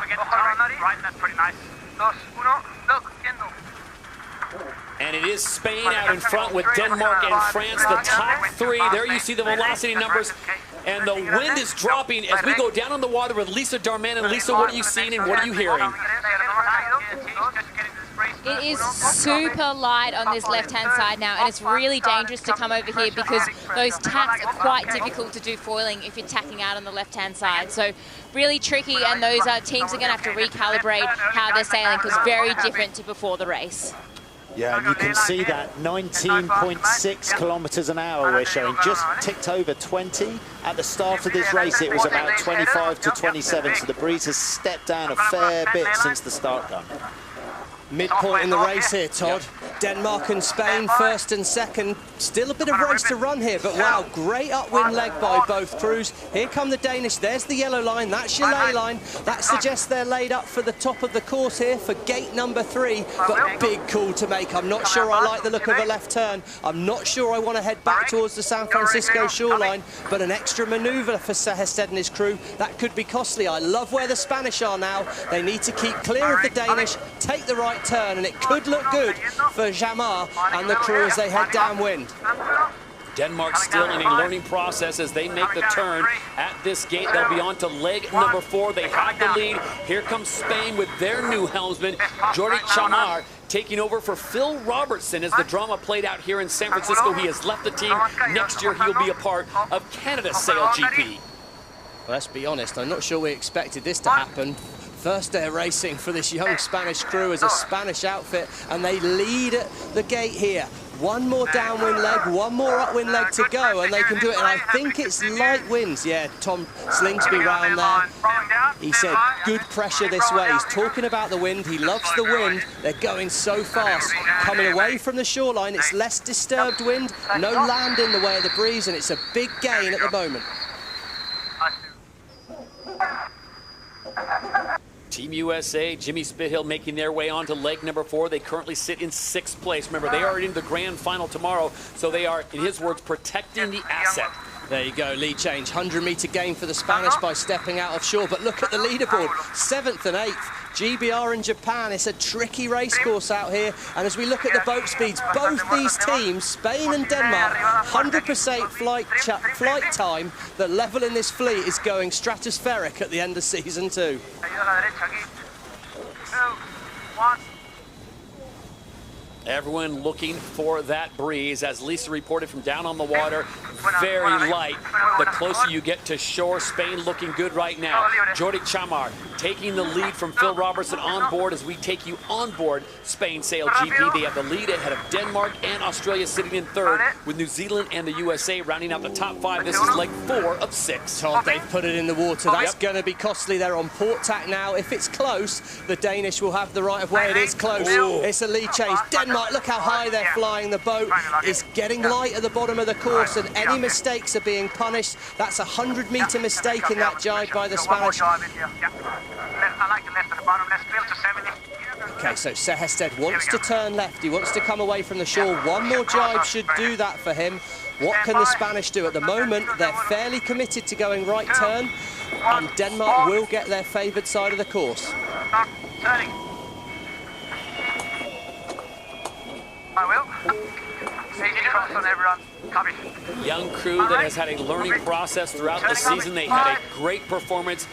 we get the right, that's pretty nice. 2, 1, look, Kendall.
And it is Spain out in front with Denmark and France, the top 3. There you see the velocity numbers. And the wind is dropping as we go down on the water with Lisa Darman. And Lisa, what are you seeing and what are you hearing?
It is super light on this left-hand side now, and it's really dangerous to come over here because those tacks are quite difficult to do foiling if you're tacking out on the left-hand side. So really tricky, and those teams are going to have to recalibrate how they're sailing because very different to before the race.
Yeah, and you can see that 19.6 kilometers an hour we're showing, just ticked over 20. At the start of this race, it was about 25 to 27, so the breeze has stepped down a fair bit since the start gun.
Midpoint in the race here, Todd. Denmark and Spain first and second. Still a bit of race to run here, but wow, great upwind leg by both crews. Here come the Danish. There's the yellow line. That's your lay line. That suggests they're laid up for the top of the course here for gate number 3, but big call to make. I'm not sure I like the look of a left turn. I'm not sure I want to head back towards the San Francisco shoreline, but an extra manoeuvre for Sehested and his crew. That could be costly. I love where the Spanish are now. They need to keep clear of the Danish, take the right turn, and it could look good for Jamar and the crew as they head downwind.
Denmark still in a learning process as they make the turn at this gate. They'll be on to leg number 4. They have the lead. Here comes Spain with their new helmsman, Jordi Chamar, taking over for Phil Robertson as the drama played out here in San Francisco. He has left the team. Next year, he'll be a part of Canada's SailGP.
Well, let's be honest, I'm not sure we expected this to happen. First day of racing for this young Spanish crew as a Spanish outfit, and they lead at the gate here. One more downwind leg, one more upwind leg to go, and they can do it. And I think it's light winds. Yeah, Tom Slingsby round there. He said good pressure this way. He's talking about the wind. He loves the wind. They're going so fast. Coming away from the shoreline, it's less disturbed wind, no land in the way of the breeze, and it's a big gain at the moment.
Team USA, Jimmy Spithill making their way on to leg number 4. They currently sit in 6th place. Remember, they are in the grand final tomorrow, so they are, in his words, protecting the asset.
There you go, lead change. 100-meter gain for the Spanish by stepping out of shore. But look at the leaderboard, 7th and 8th. GBR and Japan. It's a tricky race course out here. And as we look at the boat speeds, both these teams, Spain and Denmark, 100% flight time. The level in this fleet is going stratospheric at the end of season 2.
Everyone looking for that breeze. As Lisa reported from down on the water, very light. The closer you get to shore, Spain looking good right now. Jordi Chamar taking the lead from Phil Robertson on board as we take you on board Spain SailGP. They have the lead ahead of Denmark and Australia sitting in 3rd, with New Zealand and the USA rounding out the top 5. This is leg 4 of 6.
Todd, they've put it in the water. That's going to be costly. They're on port tack now. If it's close, the Danish will have the right of way. It is close. Ooh. It's a lead change. Denmark, look how high they're flying. The boat is getting light at the bottom of the course, and any mistakes are being punished. That's a 100-meter mistake in that jibe by the Spanish. Okay, so Sehested wants to turn left. He wants to come away from the shore. One more jibe should do that for him. What can the Spanish do? At the moment, they're fairly committed to going right turn, and Denmark will get their favoured side of the course.
I will. Easy cross on everyone. Copy.
Young crew that has had a learning process throughout the season. They had a great performance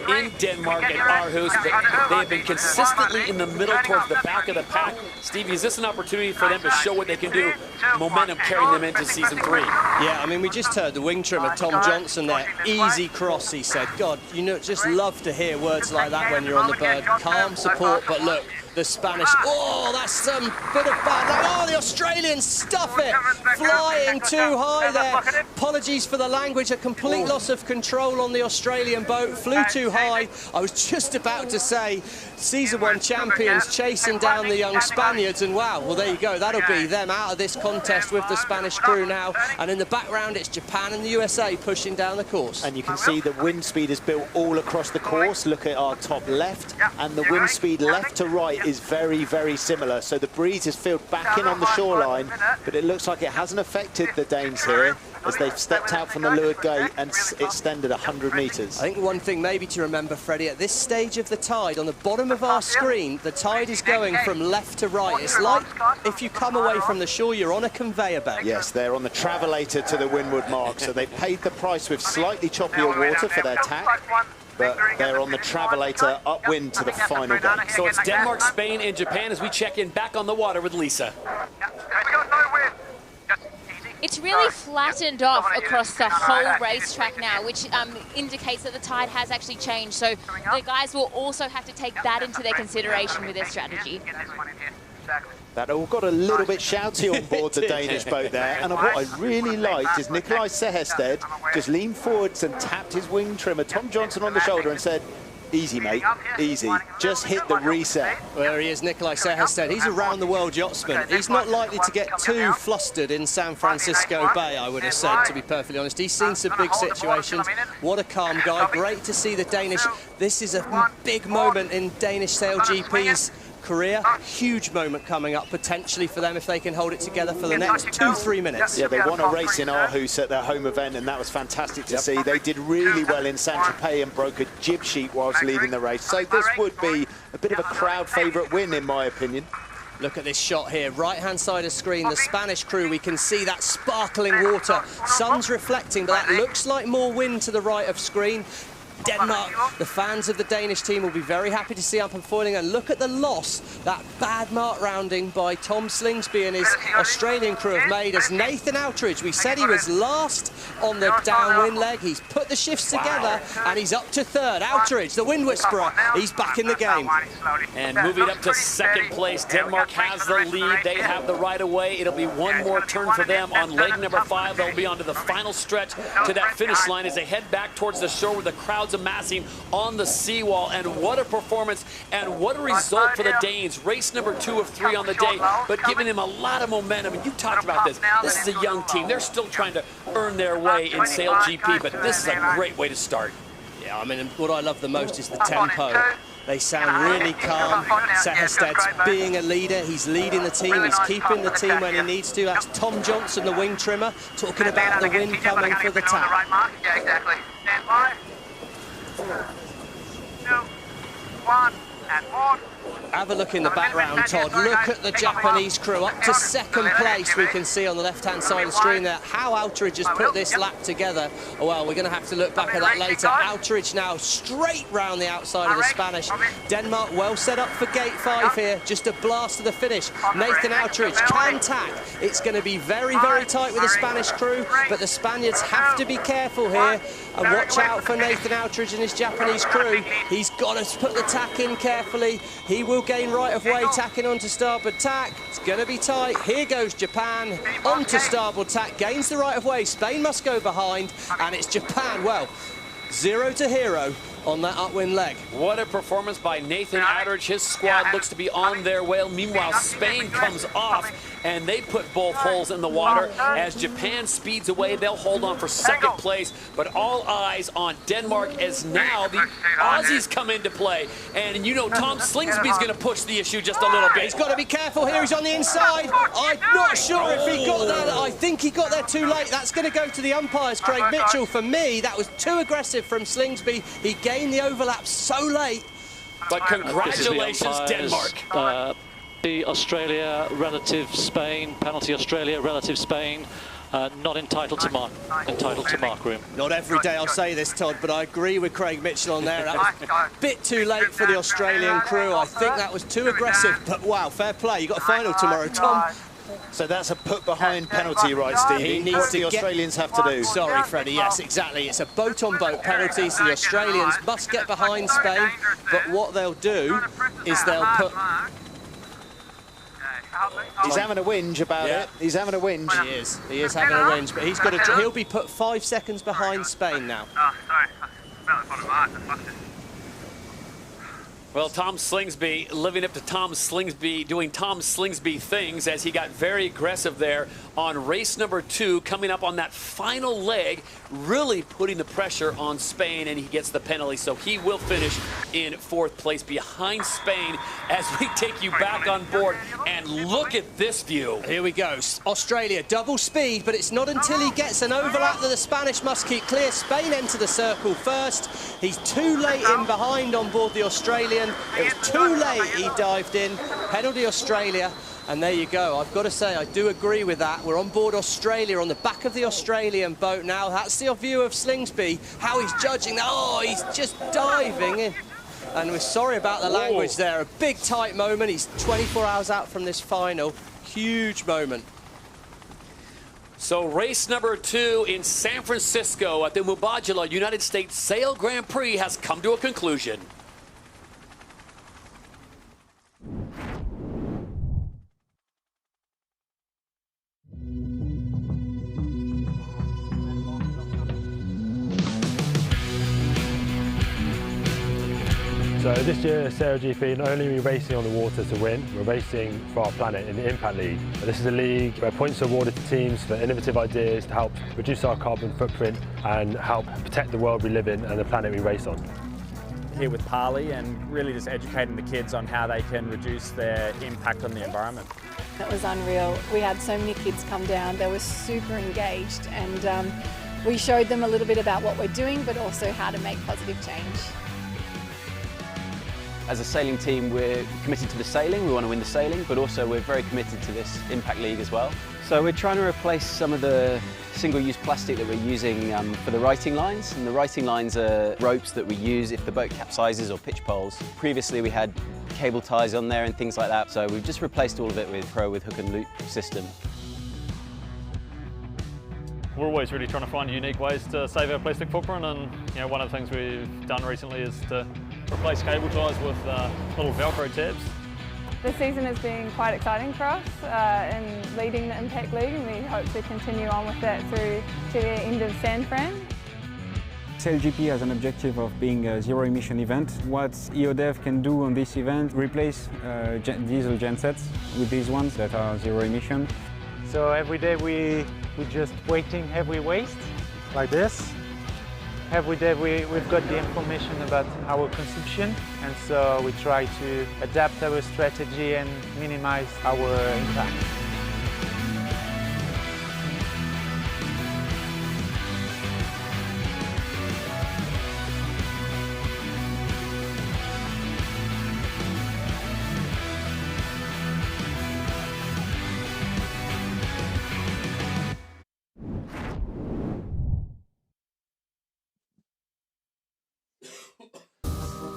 in Denmark at Aarhus. They have been consistently in the middle towards the back of the pack. Stevie, is this an opportunity for them to show what they can do? Momentum carrying them into season 3.
Yeah, I mean, we just heard the wing trimmer, Tom Johnson there. Easy cross, he said. God, you know, just love to hear words like that when you're on the bird. Calm support, but look, the Spanish, oh, that's some bit of bad luck. Oh, the Australians stuff it. Flying too high there. Apologies for the language, a complete loss of control on the Australian boat. Flew too high. I was just about to say, season 1 champions chasing down the young Spaniards, and wow, well, there you go. That'll be them out of this contest with the Spanish crew now. And in the background, it's Japan and the USA pushing down the course.
And you can see the wind speed is built all across the course. Look at our top left, and the wind speed left to right is very, very similar. So the breeze is filled back in on the shoreline, but it looks like it hasn't affected the Danes here as they've stepped out from the leeward gate and extended 100 metres.
I think one thing maybe to remember, Freddie, at this stage of the tide, on the bottom of our screen, the tide is going from left to right. It's like if you come away from the shore, you're on a conveyor belt.
Yes, they're on the travelator to the windward mark, so they've paid the price with slightly choppier water for their tack. but they're on the travelator upwind to the final day.
So it's Denmark, Spain, and Japan as we check in back on the water with Lisa.
It's really flattened off across the whole racetrack now, which indicates that the tide has actually changed. So the guys will also have to take that into their consideration with their strategy.
That all got a little bit shouty on board the Danish boat there, and what I really liked is Nikolaj Sejersted just leaned forwards and tapped his wing trimmer, Tom Johnson, on the shoulder and said, easy, mate, easy. Just hit the reset.
There he is, Nikolaj Sejersted. He's a round-the-world yachtsman. He's not likely to get too flustered in San Francisco Bay, I would have said, to be perfectly honest. He's seen some big situations. What a calm guy. Great to see the Danish. This is a big moment in Danish SailGP's career. Huge moment coming up potentially for them if they can hold it together for the next 2-3 minutes.
Yeah, they won a race in Aarhus at their home event, and that was fantastic to see. They did really well in Saint-Tropez and broke a jib sheet whilst leading the race. So this would be a bit of a crowd favourite win, in my opinion.
Look at this shot here, right-hand side of screen, the Spanish crew, we can see that sparkling water. Sun's reflecting, but that looks like more wind to the right of screen. Denmark, the fans of the Danish team will be very happy to see up and foiling, and look at the loss that bad mark rounding by Tom Slingsby and his Australian crew have made as Nathan Outridge. We said he was last on the downwind leg. He's put the shifts together and he's up to third. Outridge, the wind whisperer, he's back in the game.
And moving up to second place, Denmark has the lead. They have the right of way. It'll be one more turn for them on leg number 5. They'll be onto the final stretch to that finish line as they head back towards the shore with the crowds amassing on the seawall. And what a performance and what a result for the Danes. Race number 2 of 3 on the day, but giving them a lot of momentum. And you talked about this. This is a young team. They're still trying to earn their way in SailGP, but this is a great way to start.
Yeah, I mean, what I love the most is the tempo. They sound really calm. Sejersted's being a leader. He's leading the team. He's keeping the team when he needs to. That's Tom Johnson, the wing trimmer, talking about the wind coming for the tap.
Yeah, exactly. Stand by. 2, 1, and 1.
Have a look in the background, Todd. Look at the Japanese crew up to second place. We can see on the left-hand side of the screen there how Outridge has put this lap together. Well, we're going to have to look back at that later. Outridge now straight round the outside of the Spanish. Denmark well set up for gate 5 here. Just a blast to the finish. Nathan Outridge can tack. It's going to be very, very tight with the Spanish crew, but the Spaniards have to be careful here and watch out for Nathan Outridge and his Japanese crew. He's got to put the tack in carefully. He will gain right of way, tacking onto starboard tack. It's going to be tight. Here goes Japan onto starboard tack, gains the right of way. Spain must go behind, and it's Japan. Well, 0 to hero on that upwind leg.
What a performance by Nathan Outridge. His squad looks to be on their way. Meanwhile, Spain comes off and they put both holes in the water. As Japan speeds away, they'll hold on for second place, but all eyes on Denmark as now the Aussies come into play. And you know Tom Slingsby's going to push the issue just a little bit.
He's got to be careful here. He's on the inside. I'm not sure if he got there. I think he got there too late. That's going to go to the umpires, Craig Mitchell. For me, that was too aggressive from Slingsby. He gained the overlap so late.
But congratulations, Denmark.
The Australia relative Spain, penalty Australia relative Spain, not entitled to mark room.
Not every day I'll say this, Todd, but I agree with Craig Mitchell on there. That was a bit too late for the Australian crew. I think that was too aggressive, but wow, fair play. You've got a final tomorrow, Tom.
So that's a put-behind penalty, right, Steve?
He needs
the Australians have to do.
Sorry, Freddie, yes, exactly. It's a boat-on-boat penalty, so the Australians must get behind Spain, but what they'll do is they'll put...
He's having a whinge about it. He's having a whinge.
He is having a whinge, but he's got to. He'll be put 5 seconds behind Spain now.
Well, Tom Slingsby living up to Tom Slingsby, doing Tom Slingsby things as he got very aggressive there on race number 2, coming up on that final leg, really putting the pressure on Spain, and he gets the penalty. So he will finish in 4th place behind Spain as we take you back on board. And look at this view.
Here we go. Australia, double speed, but it's not until he gets an overlap that the Spanish must keep clear. Spain enter the circle first. He's too late in behind on board the Australian. It was too late he dived in. Penalty Australia. And there you go. I've got to say, I do agree with that. We're on board Australia, on the back of the Australian boat now. That's the view of Slingsby, how he's judging that. Oh, he's just diving in. And we're sorry about the language there. A big, tight moment. He's 24 hours out from this final. Huge moment.
So race number 2 in San Francisco at the Mubadala United States Sail Grand Prix has come to a conclusion.
So this year, SailGP, not only are we racing on the water to win, we're racing for our planet in the Impact League. This is a league where points are awarded to teams for innovative ideas to help reduce our carbon footprint and help protect the world we live in and the planet we race on.
Here with Parley and really just educating the kids on how they can reduce their impact on the environment.
That was unreal. We had so many kids come down, they were super engaged, and we showed them a little bit about what we're doing but also how to make positive change.
As a sailing team, we're committed to the sailing, we want to win the sailing, but also we're very committed to this Impact League as well. So we're trying to replace some of the single-use plastic that we're using for the righting lines. And the righting lines are ropes that we use if the boat capsizes or pitch poles. Previously we had cable ties on there and things like that, so we've just replaced all of it with Pro with hook and loop system.
We're always really trying to find unique ways to save our plastic footprint, and one of the things we've done recently is to replace cable ties with little Velcro tabs.
The season has been quite exciting for us in leading the Impact League, and we hope to continue on with that through to the end of San Fran.
SailGP has an objective of being a zero-emission event. What EODev can do on this event, replace diesel gensets with these ones that are zero-emission.
So every day we're just weighting heavy waste, like this. Every day we've got the information about our consumption, and so we try to adapt our strategy and minimize our impact.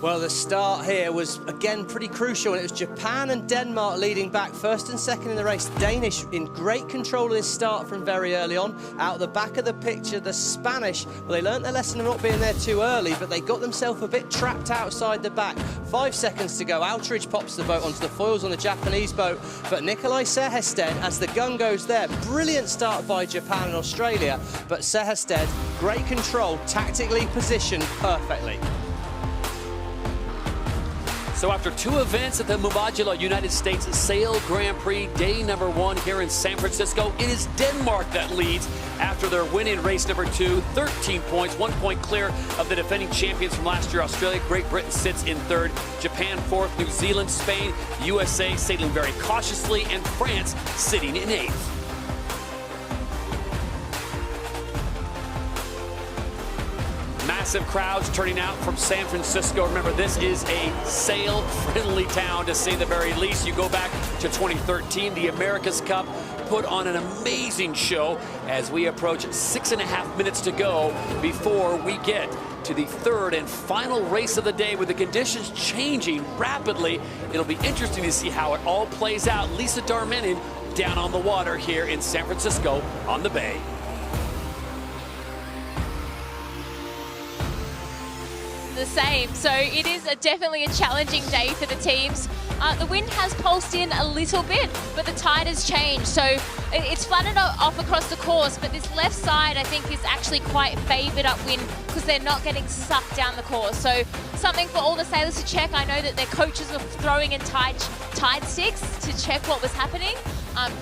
Well, the start here was, again, pretty crucial, and it was Japan and Denmark leading back first and second in the race. Danish in great control of this start from very early on. Out the back of the picture, the Spanish, well, they learnt their lesson of not being there too early, but they got themselves a bit trapped outside the back. 5 seconds to go. Alteridge pops the boat onto the foils on the Japanese boat, but Nikolai Sehested, as the gun goes there, brilliant start by Japan and Australia, but Sehested, great control, tactically positioned perfectly.
So after 2 events at the Mubadala United States Sail Grand Prix, day number 1 here in San Francisco, it is Denmark that leads after their win in race number 2, 13 points, 1 point clear of the defending champions from last year, Australia. Great Britain sits in 3rd, Japan 4th, New Zealand, Spain, USA sailing very cautiously, and France sitting in 8th. Massive crowds turning out from San Francisco. Remember, this is a sail-friendly town, to say the very least. You go back to 2013, the America's Cup put on an amazing show as we approach 6.5 minutes to go before we get to the 3rd and final race of the day, with the conditions changing rapidly. It'll be interesting to see how it all plays out. Lisa Darmanin down on the water here in San Francisco on the bay.
The same, so it is definitely a challenging day for the teams. The wind has pulsed in a little bit, but the tide has changed, so it's flattened off across the course, but this left side I think is actually quite favoured upwind because they're not getting sucked down the course. So something for all the sailors to check. I know that their coaches were throwing in tide sticks to check what was happening,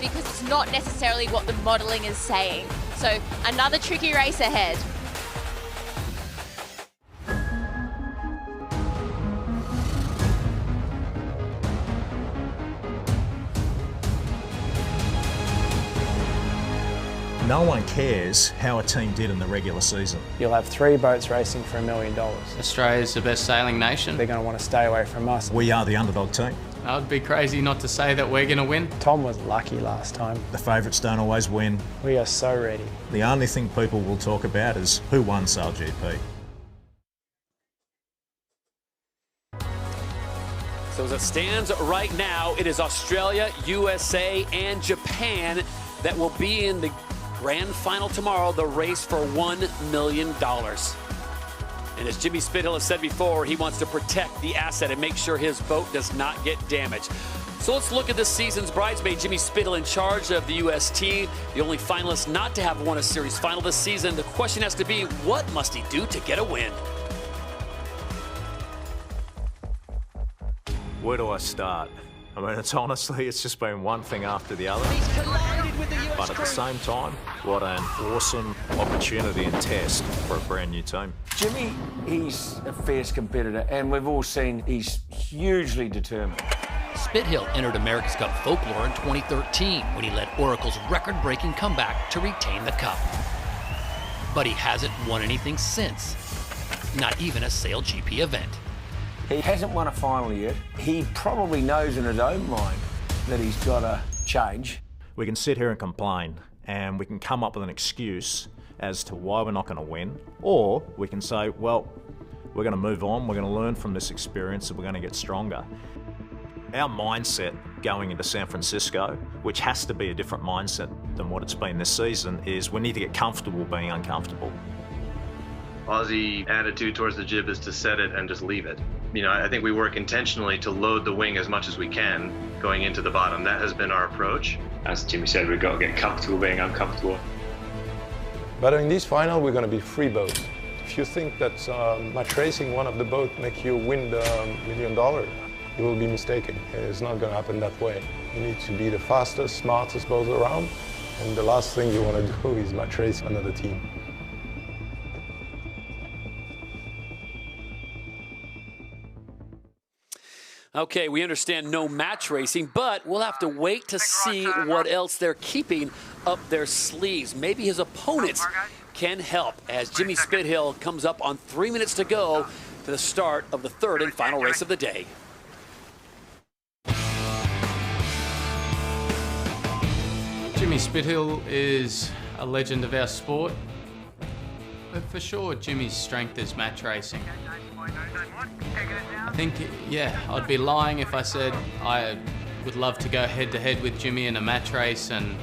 because it's not necessarily what the modelling is saying. So another tricky race ahead.
No one cares how a team did in the regular season.
You'll have 3 boats racing for $1 million.
Australia's the best sailing nation.
They're going to want to stay away from us.
We are the underdog team.
I would be crazy not to say that we're going to win.
Tom was lucky last time.
The favourites don't always win.
We are so ready.
The only thing people will talk about is who won SailGP.
So as it stands right now, it is Australia, USA, and Japan that will be in the grand final tomorrow, the race for $1 million. And as Jimmy Spithill has said before, he wants to protect the asset and make sure his boat does not get damaged. So let's look at this season's bridesmaid, Jimmy Spithill, in charge of the U.S. team, the only finalist not to have won a series final this season. The question has to be, what must he do to get a win?
Where do I start? I mean, it's just been one thing after the other. But at the same time, what an awesome opportunity and test for a brand new team.
Jimmy, he's a fierce competitor, and we've all seen he's hugely determined.
Spithill entered America's Cup folklore in 2013 when he led Oracle's record-breaking comeback to retain the cup. But he hasn't won anything since, not even a SailGP event.
He hasn't won a final yet. He probably knows in his own mind that he's got to change.
We can sit here and complain, and we can come up with an excuse as to why we're not going to win, or we can say, well, we're going to move on, we're going to learn from this experience, and we're going to get stronger. Our mindset going into San Francisco, which has to be a different mindset than what it's been this season, is we need to get comfortable being uncomfortable.
Aussie attitude towards the jib is to set it and just leave it. You know, I think we work intentionally to load the wing as much as we can going into the bottom. That has been our approach.
As Jimmy said, we've got to get comfortable being uncomfortable.
But in this final, we're going to be free boats. If you think that match racing one of the boats make you win the $1 million, you will be mistaken. It's not going to happen that way. You need to be the fastest, smartest boat around, and the last thing you want to do is match race another team.
Okay, we understand no match racing, but we'll have to wait to see what else they're keeping up their sleeves. Maybe his opponents can help as Jimmy Spithill comes up on 3 minutes to go to the start of the third and final race of the day.
Jimmy Spithill is a legend of our sport, but for sure Jimmy's strength is match racing. I think, yeah, I'd be lying if I said I would love to go head-to-head with Jimmy in a match race and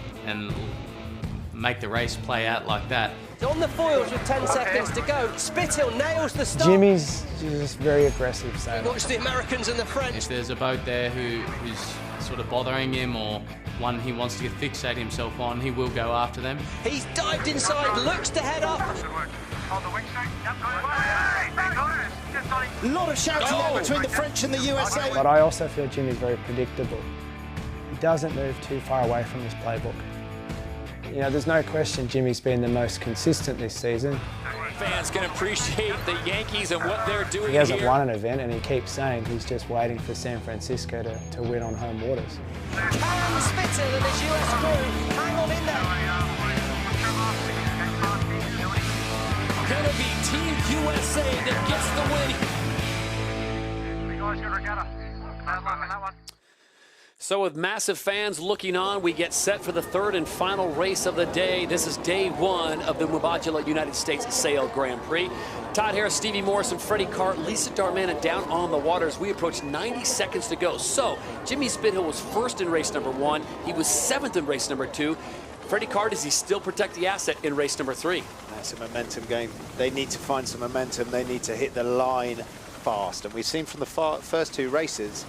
make the race play out like that.
On the foils with 10 seconds to go, Spithill nails the start.
Jimmy's just very aggressive sailor.
Watch the Americans and the French.
If there's a boat there who's sort of bothering him or one he wants to fixate himself on, he will go after them.
He's dived inside, looks to head up. A lot of shouting there between the French and the USA.
But I also feel Jimmy's very predictable. He doesn't move too far away from his playbook. You know, there's no question Jimmy's been the most consistent this season.
Fans can appreciate the Yankees and what they're doing.
He hasn't won an event, and he keeps saying he's just waiting for San Francisco to win on home waters.
Can Spithill and his US crew hang on in there?
Gonna be Team USA that gets the win. So with massive fans looking on, we get set for the third and final race of the day. This is day one of the Mubadala United States Sail Grand Prix. Todd Harris, Stevie Morrison, Freddie Cart, Lisa Darmanin down on the waters. We approach 90 seconds to go. So Jimmy Spithill was first in race number 1. He was 7th in race number 2. Freddie Cart, does he still protect the asset in race number 3?
That's a momentum game. They need to find some momentum. They need to hit the line fast. And we've seen from the first 2 races,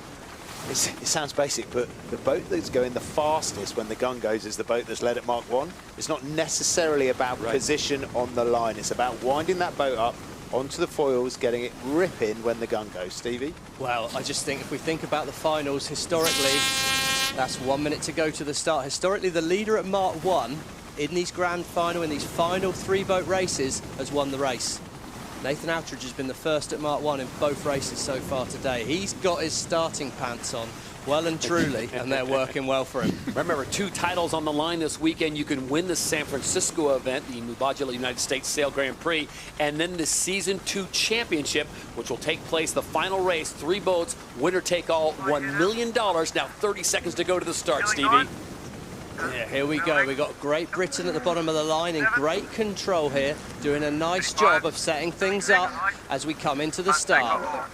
it sounds basic, but the boat that's going the fastest when the gun goes is the boat that's led at Mark 1. It's not necessarily about position on the line. It's about winding that boat up onto the foils, getting it ripping when the gun goes. Stevie?
Well, I just think if we think about the finals, historically, that's 1 minute to go to the start. Historically, the leader at Mark 1 in these grand final, in these final 3-boat races, has won the race. Nathan Outridge has been the first at Mark 1 in both races so far today. He's got his starting pants on. well and truly, and they're working well for him.
Remember, 2 titles on the line this weekend. You can win the San Francisco event, the Mubadala United States Sail Grand Prix, and then the Season 2 Championship, which will take place the final race, 3 boats, winner take all, $1 million. Now 30 seconds to go to the start, Stevie.
Yeah, here we go. We've got Great Britain at the bottom of the line in great control here, doing a nice job of setting things up as we come into the start.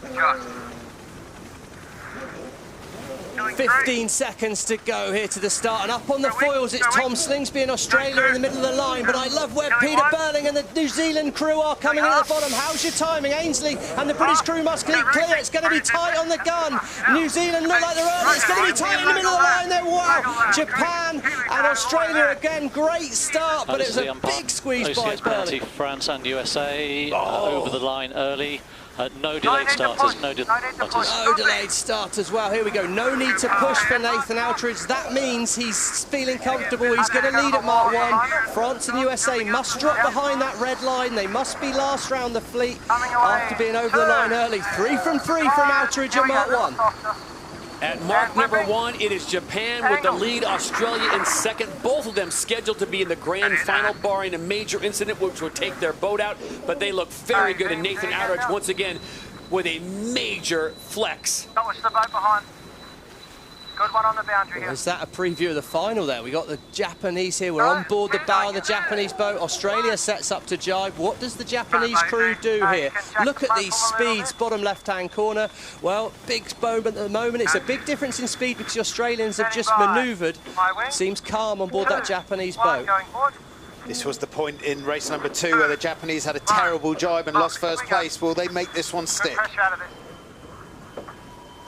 15 seconds to go here to the start, and up on the foils it's Tom Slingsby in Australia in the middle of the line, but I love where Peter Burling and the New Zealand crew are coming in at the bottom. How's your timing? Ainsley and the British crew must keep clear. It's going to be tight on the gun. New Zealand look like they're early. It's going to be tight in the middle of the line there. Wow. Japan and Australia again, great start, but it was a big squeeze by Burling.
France and USA over the line early. No delayed starters, no delayed starters.
No delayed starters. Well, here we go. No need to push for Nathan Outridge. That means he's feeling comfortable. He's going to lead at Mark 1. France and USA must drop behind that red line. They must be last round the fleet after being over the line early. 3 from 3 from Outridge at Mark 1.
At mark number 1, it is Japan with the lead, Australia in second. Both of them scheduled to be in the grand final, barring a major incident which would take their boat out. But they look very good, and Nathan Outridge once again with a major flex.
Don't watch the boat behind. Good one on the boundary here.
Is that a preview of the final there? We got the Japanese here. We're on board the bow of the Japanese boat. Australia sets up to jibe. What does the Japanese crew do here? Look at these speeds, bottom left-hand corner. Well, big moment at the moment. It's a big difference in speed because the Australians have just manoeuvred. Seems calm on board that Japanese boat.
This was the point in race number 2 where the Japanese had a terrible jibe and lost first place. Will they make this one stick?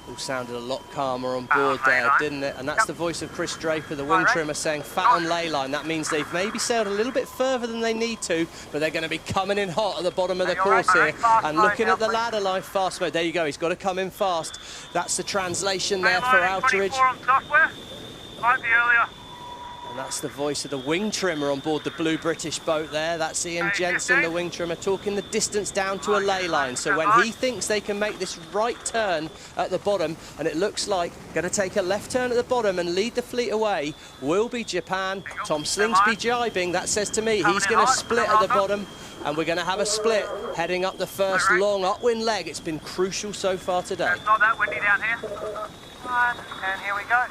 All sounded a lot calmer on board there, didn't it? And that's the voice of Chris Draper, the wing trimmer, saying fat on ley line. That means they've maybe sailed a little bit further than they need to, but they're going to be coming in hot at the bottom of the course here. And looking at the ladder line, fast mode. There you go, he's got to come in fast. That's the translation there for Outridge.
Might be earlier.
And that's the voice of the wing trimmer on board the blue British boat there. That's Ian Jensen, the wing trimmer, talking the distance down to a ley line. So when he thinks they can make this right turn at the bottom, and it looks like going to take a left turn at the bottom and lead the fleet away, will be Japan. Tom Slingsby jibing. That says to me he's going to split at the bottom, and we're going to have a split heading up the first long upwind leg. It's been crucial so far today.
It's not that windy down here. And here we go.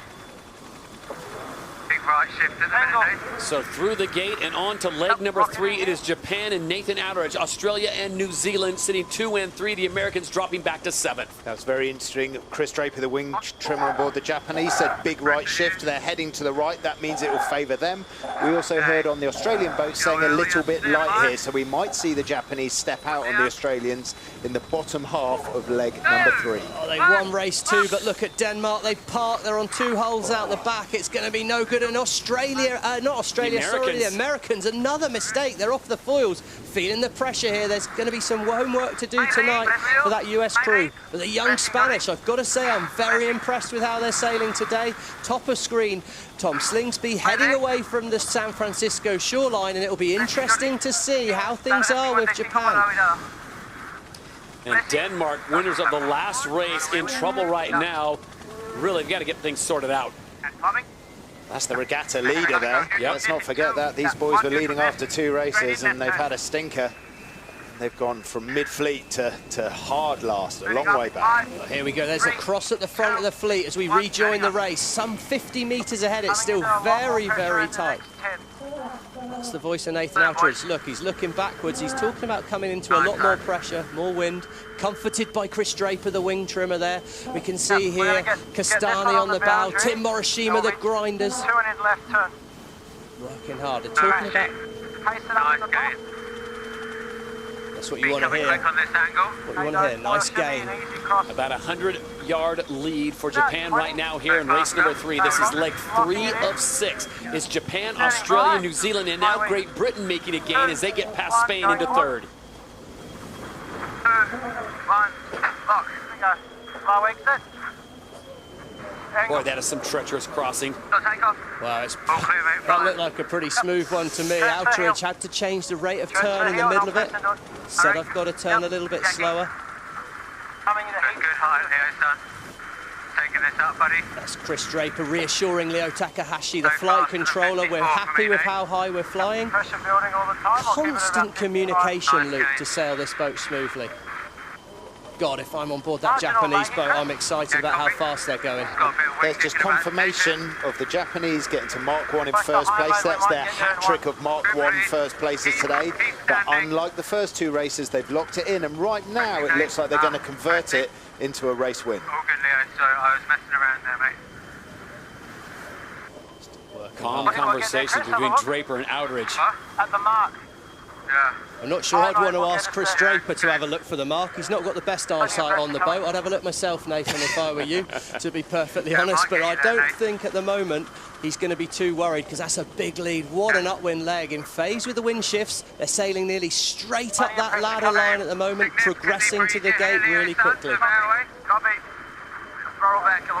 Right shift in the minute.
So through the gate and on to leg number 3, it is Japan and Nathan Outridge. Australia and New Zealand sitting 2 and 3. The Americans dropping back to 7th.
That was very interesting. Chris Draper, the wing trimmer on board the Japanese, said big right shift. They're heading to the right. That means it will favour them. We also heard on the Australian boat saying a little bit light here, so we might see the Japanese step out on the Australians in the bottom half of leg number 3.
Oh, they won race 2, but look at Denmark. They parked. They're on 2 holes out the back. It's going to be no good. And Australia, not Australia, sorry, the Americans, another mistake. They're off the foils, feeling the pressure here. There's going to be some homework to do tonight for that US crew. But the young Spanish, I've got to say, I'm very impressed with how they're sailing today. Top of screen, Tom Slingsby heading away from the San Francisco shoreline, and it'll be interesting to see how things are with Japan.
And Denmark, winners of the last race, in trouble right now. Really, got to get things sorted out.
That's the regatta leader there. Let's not forget that. These boys were leading after 2 races and they've had a stinker. They've gone from mid-fleet to hard last, a long way back.
Here we go. There's a cross at the front of the fleet as we rejoin the race. Some 50 metres ahead. It's still very, very tight. That's the voice of Nathan Outridge. Look, he's looking backwards. He's talking about coming into a lot more pressure, more wind. Comforted by Chris Draper, the wing trimmer there. We can see here Castani on the bow, Tim Morishima, the grinders.
2 in his left turn.
Working hard. They're talking about... That's what you want to hear. What you want to hear. Nice gain.
About a 100-yard lead for Japan right now here in race number 3. This is leg 3 of 6. It's Japan, Australia, New Zealand, and now Great Britain making a gain as they get past Spain into 3rd.
2, 1, lock. Here we go. Slow exit.
Boy, that is some treacherous crossing.
Wow, that looked like a pretty smooth one to me. Outridge had to change the rate of turn in the middle of it. Said I've got to turn a little bit slower.
Coming in a good height here, son. Taking
That's Chris Draper reassuring Leo Takahashi, the flight controller. We're happy with how high we're flying. Constant communication loop to sail this boat smoothly. God, if I'm on board that Japanese boat, I'm excited about how fast they're going.
There's just confirmation of the Japanese getting to Mark 1 in first place. That's their hat-trick of Mark 1 first places today. But unlike the first two races, they've locked it in, and right now it looks like they're going to convert it into a race win.
All good, Leo. So I was messing around there, mate.
Calm conversations between Draper and Outridge.
At the mark. Yeah.
I'm not sure I'd want to ask Chris Draper to have a look for the mark. He's not got the best eyesight on the boat. I'd have a look myself, Nathan, if I were you, to be perfectly honest. But I don't think at the moment he's going to be too worried, because that's a big lead. What an upwind leg. In phase with the wind shifts. They're sailing nearly straight up that ladder line at the moment, progressing to the gate really quickly.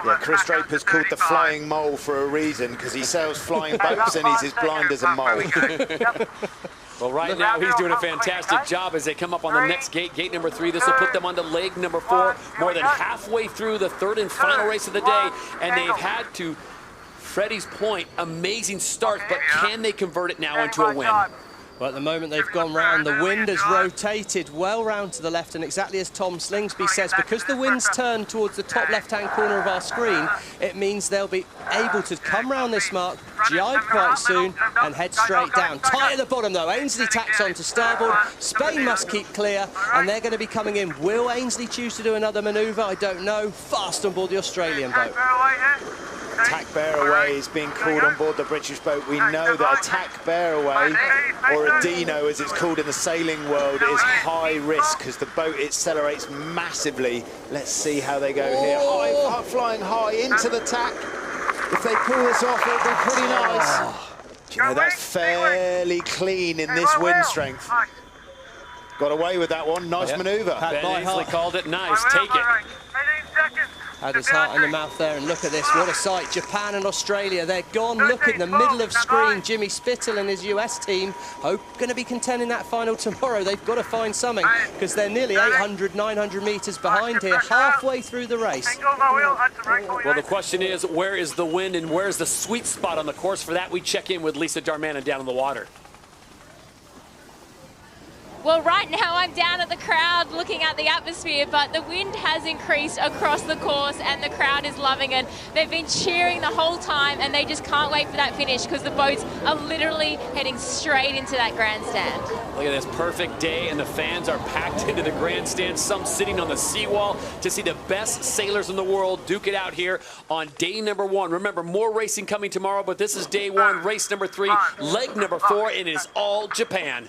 Yeah, Chris Draper's called the Flying Mole for a reason, because he sails flying boats and he's as blind as a mole.
Well, right now he's doing a fantastic job as they come up on the next gate, gate number 3. This will put them on to leg number 4, more than halfway through the third and final race of the day. And they've had to, Freddie's point, amazing start, but can they convert it now into a win?
Well, at the moment they've gone round, the wind has rotated well round to the left, and exactly as Tom Slingsby says, because the wind's turned towards the top left-hand corner of our screen, it means they'll be able to come round this mark, jibe quite soon, and head straight down. Tight at the bottom though, Ainsley tacks on to starboard, Spain must keep clear, and they're going to be coming in. Will Ainsley choose to do another manoeuvre? I don't know. Fast on board the Australian boat.
Attack bear away is being called on board the British boat. We know that attack bear away, or a Dino as it's called in the sailing world, is high risk because the boat accelerates massively. Let's see how they go here. High, flying high into the tack. If they pull this off, it'll be pretty nice. Do you know, that's fairly clean in this wind strength. Got away with that one. Nice manoeuvre.
Ben Ainsley called it nice. Take it.
Had his heart in the mouth there, and look at this, what a sight. Japan and Australia, they're gone. Look in the middle of screen. Jimmy Spittle and his US team going to be contending that final tomorrow. They've got to find something, because they're nearly 800, 900 metres behind here, halfway through the race.
Well, the question is, where is the wind and where's the sweet spot on the course? For that, we check in with Lisa Darmanin down in the water.
Well, right now I'm down at the crowd looking at the atmosphere, but the wind has increased across the course and the crowd is loving it. They've been cheering the whole time and they just can't wait for that finish, because the boats are literally heading straight into that grandstand.
Look at this perfect day, and the fans are packed into the grandstand, some sitting on the seawall to see the best sailors in the world duke it out here on day number 1. Remember, more racing coming tomorrow, but this is day 1, race number 3, leg number 4, and it is all Japan.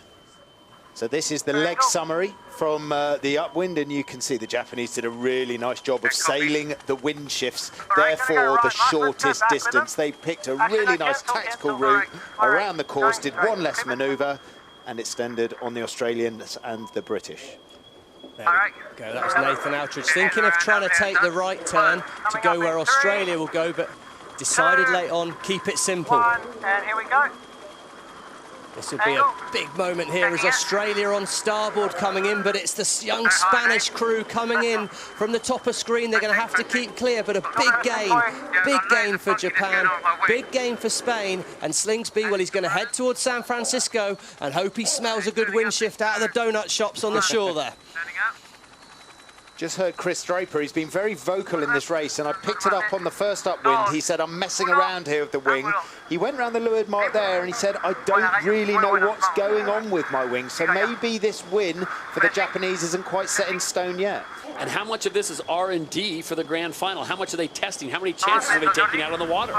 So this is the leg summary from the upwind, and you can see the Japanese did a really nice job of sailing the wind shifts, therefore the shortest distance. They picked a really nice tactical route around the course, did one less manoeuvre, and extended on the Australians and the British.
There we go, that was Nathan Outridge thinking of trying to take the right turn to go where Australia will go, but decided late on, keep it simple.
And here we go.
This will be a big moment here as Australia on starboard coming in, but it's the young Spanish crew coming in from the top of screen. They're going to have to keep clear, but a big gain for Japan, big gain for Spain, and Slingsby, well, he's going to head towards San Francisco and hope he smells a good wind shift out of the donut shops on the shore there.
Just heard Chris Draper. He's been very vocal in this race, and I picked it up on the first upwind. He said, I'm messing around here with the wing. He went round the leeward mark there, and he said, I don't really know what's going on with my wing, so maybe this win for the Japanese isn't quite set in stone yet.
And how much of this is R&D for the grand final? How much are they testing? How many chances are they taking out on the water?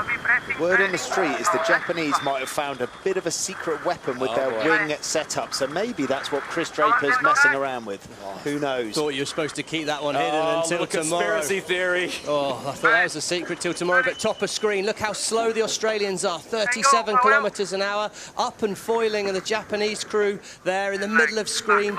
Word on the street is the Japanese might have found a bit of a secret weapon with their wing setup, so maybe that's what Chris Draper's messing around with. Who knows?
Thought you were supposed to keep that one hidden until tomorrow.
Conspiracy theory.
Oh, I thought that was a secret till tomorrow, but top of screen, look how slow the Australians are, 37 kilometres an hour, up and foiling, and the Japanese crew there in the middle of screen.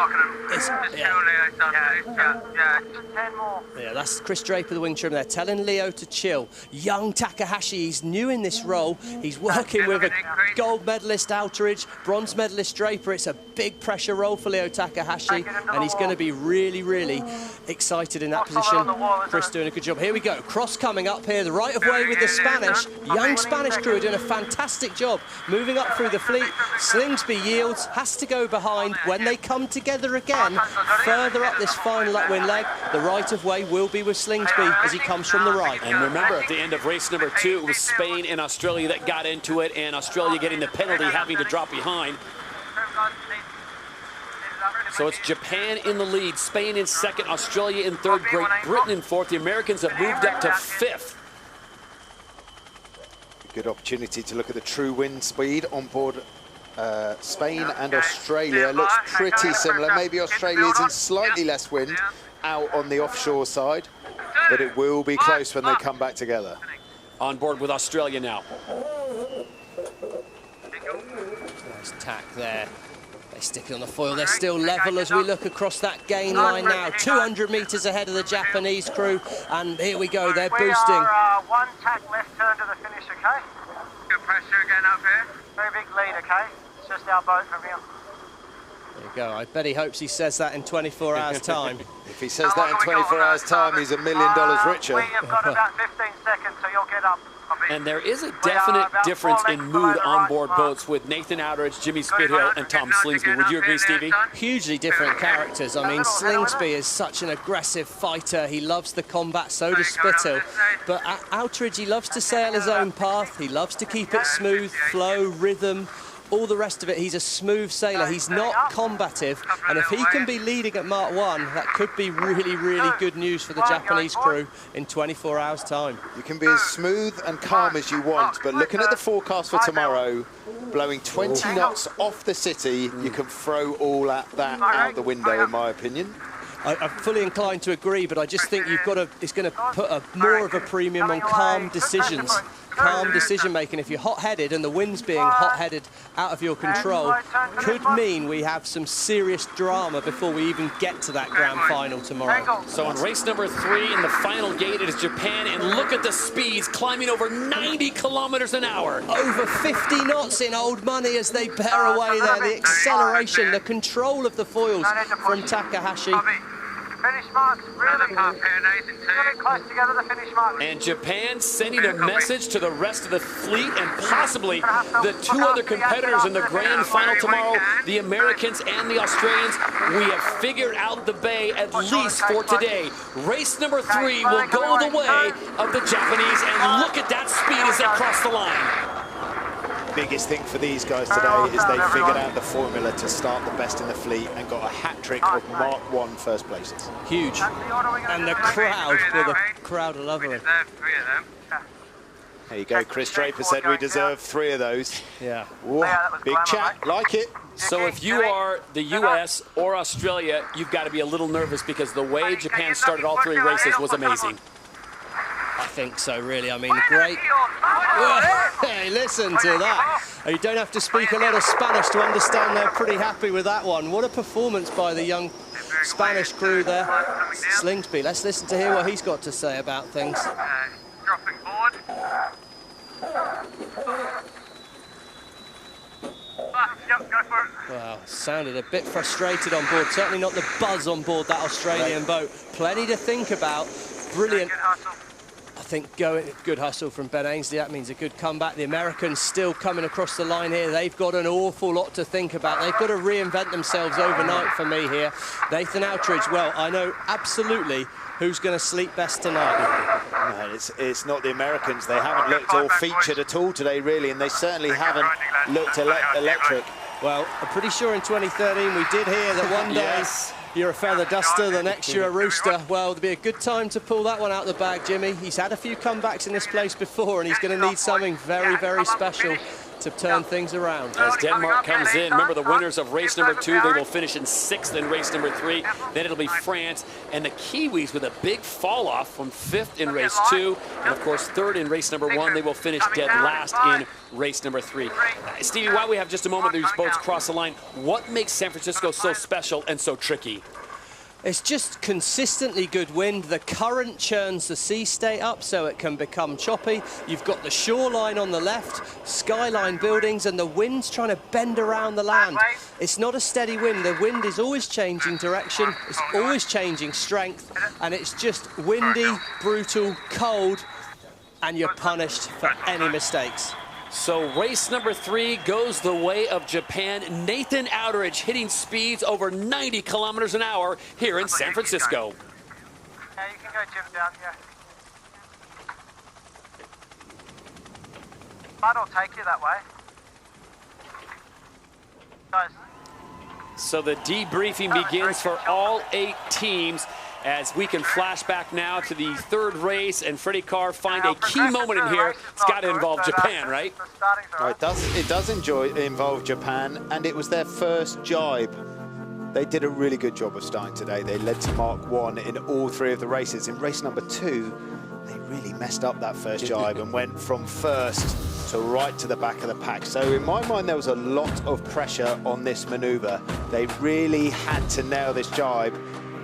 left, 10 more.
Yeah, that's Chris Draper, the wing trim there, telling Leo to chill. Young Takahashi, he's new in this role. He's working with a gold medalist Outeridge, bronze medalist Draper. It's a big pressure role for Leo Takahashi, and he's going to be really, really excited in that position. Chris doing a good job. Here we go, cross coming up here, the right of way with the Spanish. Young Spanish crew are doing a fantastic job moving up through the fleet. Slingsby yields, has to go behind. When they come together again, further up this final upwind leg, the right of way will be with Slingsby as he comes from the right.
And remember, at the end of race number 2, it was Spain and Australia that got into it, and Australia getting the penalty, having to drop behind. So it's Japan in the lead, Spain in second, Australia in third, Great Britain in fourth. The Americans have moved up to fifth.
Good opportunity to look at the true wind speed on board Spain and Australia. Looks pretty similar. Maybe Australia is in slightly less wind out on the offshore side, but it will be close when they come back together.
On board with Australia now.
Nice tack there. They stick it on the foil. They're still level as we look across that gain line now. 200 metres ahead of the Japanese crew. And here we go, they're boosting.
We are one tack left turn to the finish, okay? Good pressure again up here. Very big lead, okay? It's just our boat from here.
There you go. I bet he hopes he says that in 24 hours' time.
If he says that in 24 hours' time, he's $1 million richer.
We have got about 15 seconds, so you'll get up.
And there is a definite difference in mood on board boats with Nathan Outeridge, Jimmy Spithill, and Tom Slingsby. Would you agree, Stevie?
Hugely different characters. I mean, Slingsby is such an aggressive fighter. He loves the combat, so does Spithill. But Outeridge, he loves to sail his own path. He loves to keep it smooth, flow, rhythm, all the rest of it. He's a smooth sailor. He's not combative. And if he can be leading at Mark 1, that could be really, really good news for the Japanese crew in 24 hours' time.
You can be as smooth and calm as you want, but looking at the forecast for tomorrow, blowing 20 knots off the city, you can throw all that out the window, in my opinion.
I'm fully inclined to agree, but I just think it's going to put more of a premium on calm decisions, calm decision-making. If you're hot-headed and the wind's being hot-headed out of your control, could mean we have some serious drama before we even get to that grand final tomorrow.
So in race number 3, in the final gate, it is Japan, and look at the speeds, climbing over 90 kilometers an hour.
Over 50 knots in old money as they bear away there. The acceleration, the control of the foils from Takahashi.
Finish marks really tough here, Nathan. Really close together, the finish marks.
And Japan sending a message to the rest of the fleet and possibly the 2 other competitors in the grand final tomorrow, the Americans and the Australians. We have figured out the bay, at least for today. Race number 3 will go the way of the Japanese, and look at that speed as they cross the line.
Biggest thing for these guys today is they figured out the formula to start the best in the fleet and got a hat-trick of Mark 1 first places.
Huge. And the crowd, well, the crowd are lovely.
There you go, Chris Draper said we deserve 3 of those.
Yeah.
Whoa, big chat, like it.
So if you are the US or Australia, you've got to be a little nervous because the way Japan started all 3 races was amazing.
I think so, really. I mean, great. Hey, listen to that. You don't have to speak a lot of Spanish to understand they're pretty happy with that one. What a performance by the young Spanish crew there. Slingsby, let's listen to hear what he's got to say about things.
Dropping board. Yep, go for it.
Well, sounded a bit frustrated on board. Certainly not the buzz on board that Australian boat. Plenty to think about. Brilliant. I think good hustle from Ben Ainsley. That means a good comeback. The Americans still coming across the line here. They've got an awful lot to think about. They've got to reinvent themselves overnight for me here. Nathan Outeridge, well, I know absolutely who's going to sleep best tonight.
No, it's not the Americans. They haven't looked all featured at all today, really, and they certainly haven't looked electric.
Well, I'm pretty sure in 2013 we did hear that one day you're a feather duster, the next you're a rooster. Well, there'll be a good time to pull that one out the bag, Jimmy. He's had a few comebacks in this place before, and he's going to need something very, very special to turn things around.
As Denmark comes in, remember the winners of race number 2, they will finish in 6th in race number 3. Then it'll be France and the Kiwis with a big fall off from 5th in race 2. And of course, 3rd in race number 1. They will finish dead last in race number 3. Stevie, while we have just a moment these boats cross the line, what makes San Francisco so special and so tricky?
It's just consistently good wind. The current churns the sea state up so it can become choppy. You've got the shoreline on the left, skyline buildings, and the wind's trying to bend around the land. It's not a steady wind. The wind is always changing direction. It's always changing strength, and it's just windy, brutal, cold, and you're punished for any mistakes.
So race number 3 goes the way of Japan. Nathan Outteridge hitting speeds over 90 kilometers an hour here in San Francisco.
Yeah, you can go Jim down, yeah. Mud will take you that way. Guys.
So the debriefing begins for all 8 teams as we can flash back now to the 3rd race, and Freddie Carr find a key moment in here. It's got to involve Japan, right?
Oh, it does involve Japan, and it was their first jibe. They did a really good job of starting today. They led to Mark 1 in all 3 of the races. In race number 2, they really messed up that first jibe and went from first to right to the back of the pack. So in my mind, there was a lot of pressure on this maneuver. They really had to nail this jibe,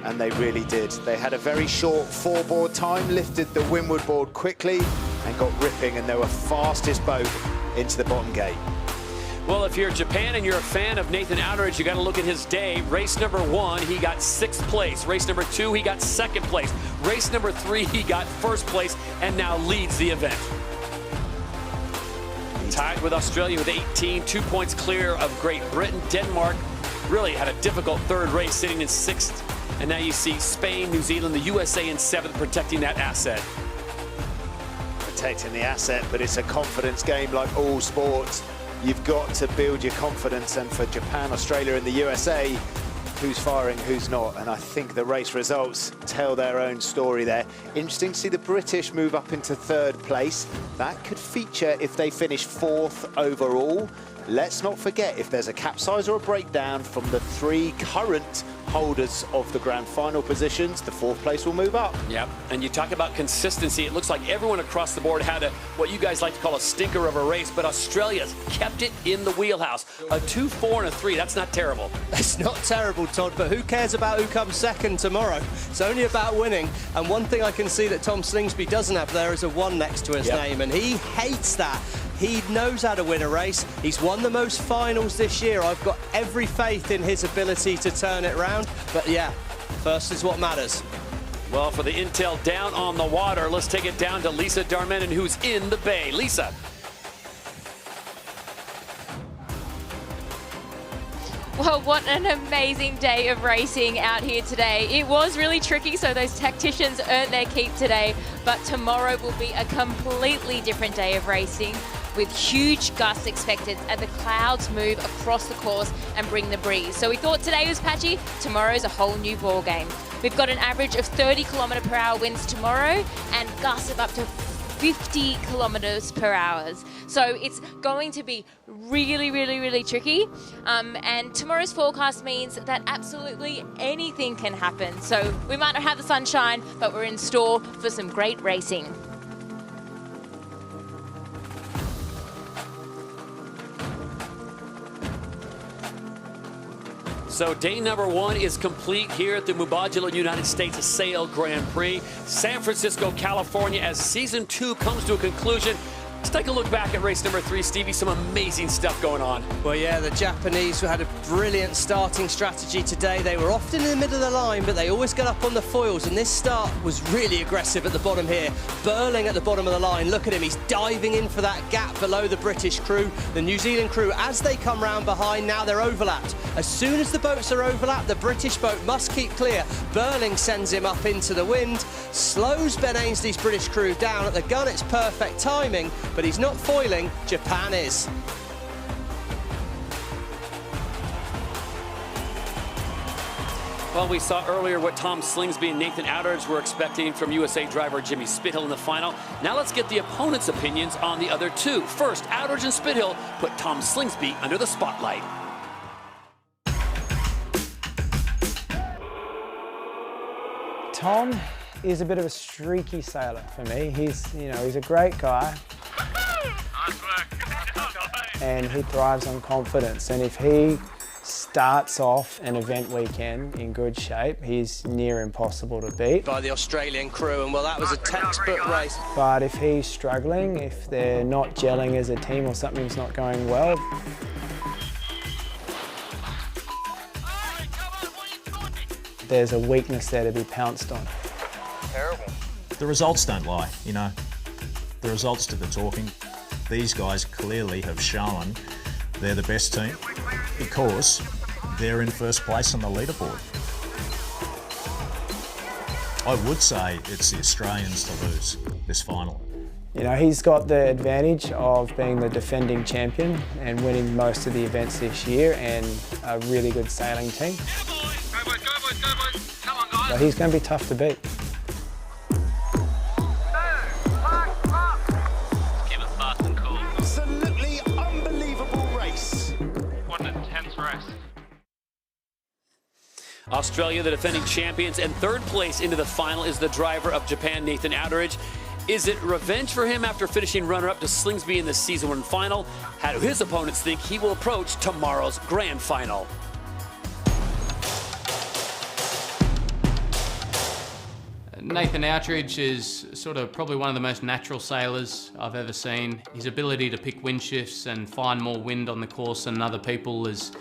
and they really did. They had a very short 4-board time, lifted the windward board quickly and got ripping, and they were fastest boat into the bottom gate.
Well, if you're Japan and you're a fan of Nathan Outteridge, you got to look at his day. Race number 1, he got 6th place. Race number 2, he got 2nd place. Race number 3, he got 1st place and now leads the event. Tied with Australia with 18, 2 points clear of Great Britain. Denmark really had a difficult 3rd race, sitting in 6th. And now you see Spain, New Zealand, the USA in 7th, protecting that asset.
Protecting the asset, but it's a confidence game like all sports. You've got to build your confidence, and for Japan, Australia and the USA, who's firing, who's not, and I think the race results tell their own story there. Interesting to see the British move up into 3rd place. That could feature if they finish 4th overall. Let's not forget, if there's a capsize or a breakdown from the 3 current holders of the grand final positions, the 4th place will move up.
Yep, and you talk about consistency. It looks like everyone across the board had what you guys like to call a stinker of a race, but Australia's kept it in the wheelhouse. A 2, 4, and a 3, that's not terrible.
It's not terrible, Todd, but who cares about who comes 2nd tomorrow? It's only about winning, and one thing I can see that Tom Slingsby doesn't have there is a 1 next to his name, and he hates that. He knows how to win a race. He's won the most finals this year. I've got every faith in his ability to turn it around. But yeah, first is what matters.
Well, for the intel down on the water, let's take it down to Lisa Darmanin, who's in the bay. Lisa.
Well, what an amazing day of racing out here today. It was really tricky, so those tacticians earned their keep today, but tomorrow will be a completely different day of racing with huge gusts expected as the clouds move across the course and bring the breeze. So we thought today was patchy, tomorrow's a whole new ball game. We've got an average of 30 km/h winds tomorrow and gusts of up to 50 kilometers per hour. So it's going to be really, really, really tricky. And tomorrow's forecast means that absolutely anything can happen. So we might not have the sunshine, but we're in store for some great racing.
So day number 1 is complete here at the Mubadala United States Sail Grand Prix, San Francisco, California, as season 2 comes to a conclusion. Let's take a look back at race number 3, Stevie. Some amazing stuff going on.
Well, yeah, the Japanese had a brilliant starting strategy today. They were often in the middle of the line, but they always got up on the foils, and this start was really aggressive at the bottom here. Burling at the bottom of the line. Look at him. He's diving in for that gap below the British crew. The New Zealand crew, as they come round behind, now they're overlapped. As soon as the boats are overlapped, the British boat must keep clear. Burling sends him up into the wind, slows Ben Ainsley's British crew down at the gun. It's perfect timing, but he's not foiling. Japan is.
Well, we saw earlier what Tom Slingsby and Nathan Outteridge were expecting from USA driver Jimmy Spithill in the final. Now let's get the opponents' opinions on the other 2. First, Outteridge and Spithill put Tom Slingsby under the spotlight.
Tom is a bit of a streaky sailor for me. He's a great guy. And he thrives on confidence. And if he starts off an event weekend in good shape. He's near impossible to beat.
By the Australian crew, and well, that was a textbook race.
But if he's struggling, if they're not gelling as a team or something's not going well, there's a weakness there to be pounced on.
Terrible. The results don't lie, you know. The results do the talking. These guys clearly have shown they're the best team because they're in first place on the leaderboard. I would say it's the Australians to lose this final.
You know, he's got the advantage of being the defending champion and winning most of the events this year and a really good sailing team. So he's going to be tough to beat.
Keep it fast and cool.
Absolutely unbelievable race.
What an intense race.
Australia, the defending champions, and third place into the final is the driver of Japan, Nathan Outteridge. Is it revenge for him after finishing runner-up to Slingsby in the season one final? How do his opponents think he will approach tomorrow's grand final?
Nathan Outteridge is sort of probably one of the most natural sailors I've ever seen. His ability to pick wind shifts and find more wind on the course than other people is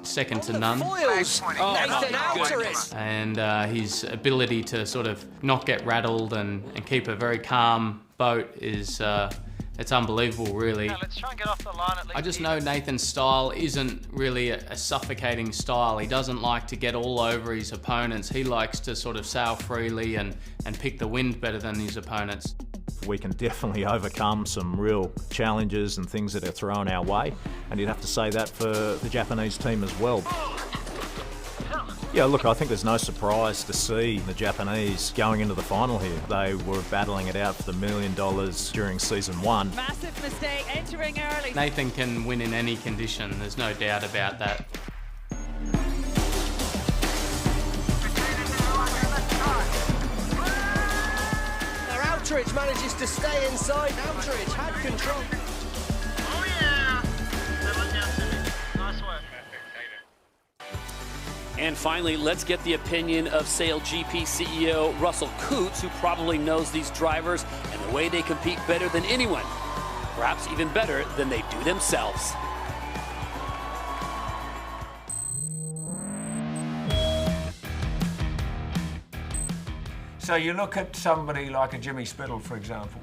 second to none.
Foils, Nathan Outteridge.
And his ability to sort of not get rattled and keep a very calm boat is it's unbelievable, really.
Now let's try and get off the line at least.
I just know Nathan's style isn't really a suffocating style. He doesn't like to get all over his opponents. He likes to sort of sail freely and pick the wind better than his opponents.
We can definitely overcome some real challenges and things that are thrown our way, and you'd have to say that for the Japanese team as well. Yeah, look, I think there's no surprise to see the Japanese going into the final here. They were battling it out for the $1 million during season one.
Massive mistake, entering early.
Nathan can win in any condition, there's no doubt about that.
Outteridge manages to stay inside. Outteridge had control.
Oh yeah! Nice work.
And finally, let's get the opinion of SailGP CEO Russell Coutts, who probably knows these drivers and the way they compete better than anyone. Perhaps even better than they do themselves.
So you look at somebody like a Jimmy Spittle, for example.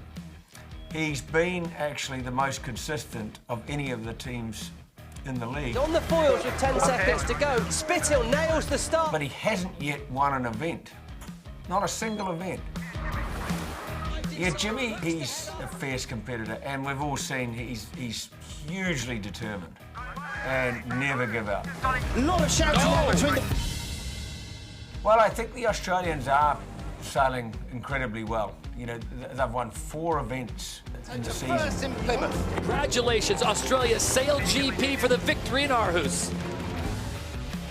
He's been actually the most consistent of any of the teams in the league.
On the foils with 10 seconds to go. Spittle nails the start.
But he hasn't yet won an event. Not a single event. Yeah, Jimmy, he's a fierce competitor, and we've all seen he's hugely determined and never give up.
A lot of shouting between the...
Well, I think the Australians are sailing incredibly well. You know, they've won 4 events in the season.
Congratulations, Australia SailGP for the victory in Aarhus.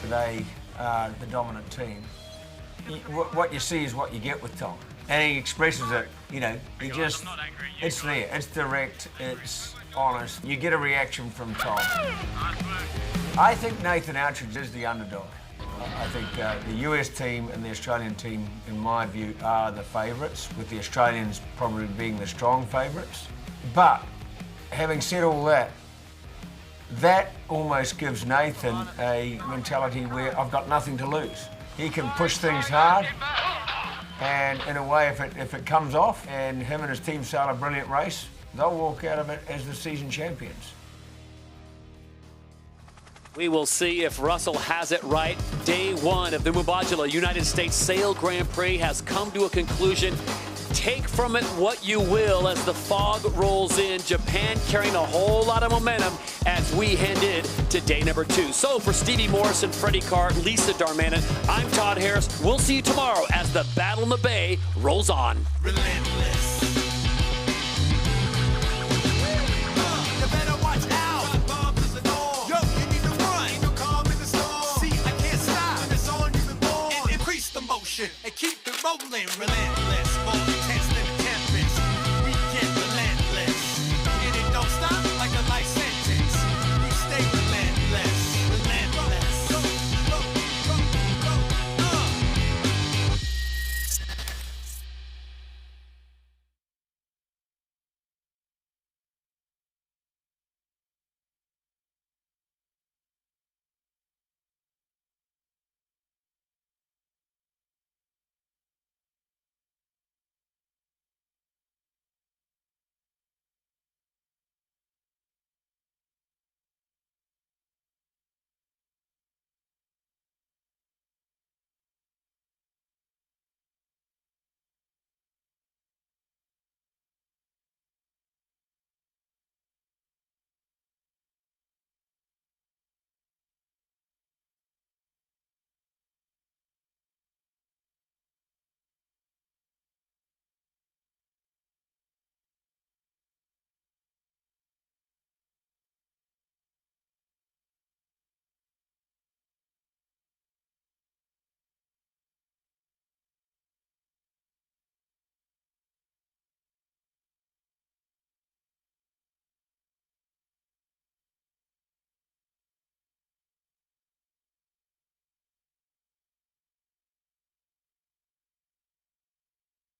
They are the dominant team. What you see is what you get with Tom. And he expresses it, you know, it's there, it's direct, it's honest. You get a reaction from Tom. I think Nathan Outteridge is the underdog. I think the US team and the Australian team, in my view, are the favourites, with the Australians probably being the strong favourites. But having said all that, that almost gives Nathan a mentality where I've got nothing to lose. He can push things hard, and in a way, if it comes off and him and his team sail a brilliant race, they'll walk out of it as the season champions.
We will see if Russell has it right. Day one of the Mubadala United States Sail Grand Prix has come to a conclusion. Take from it what you will as the fog rolls in. Japan carrying a whole lot of momentum as we head into day number 2. So for Stevie Morrison, Freddie Carr, Lisa Darmanin, I'm Todd Harris. We'll see you tomorrow as the battle in the bay rolls on.
Relentless.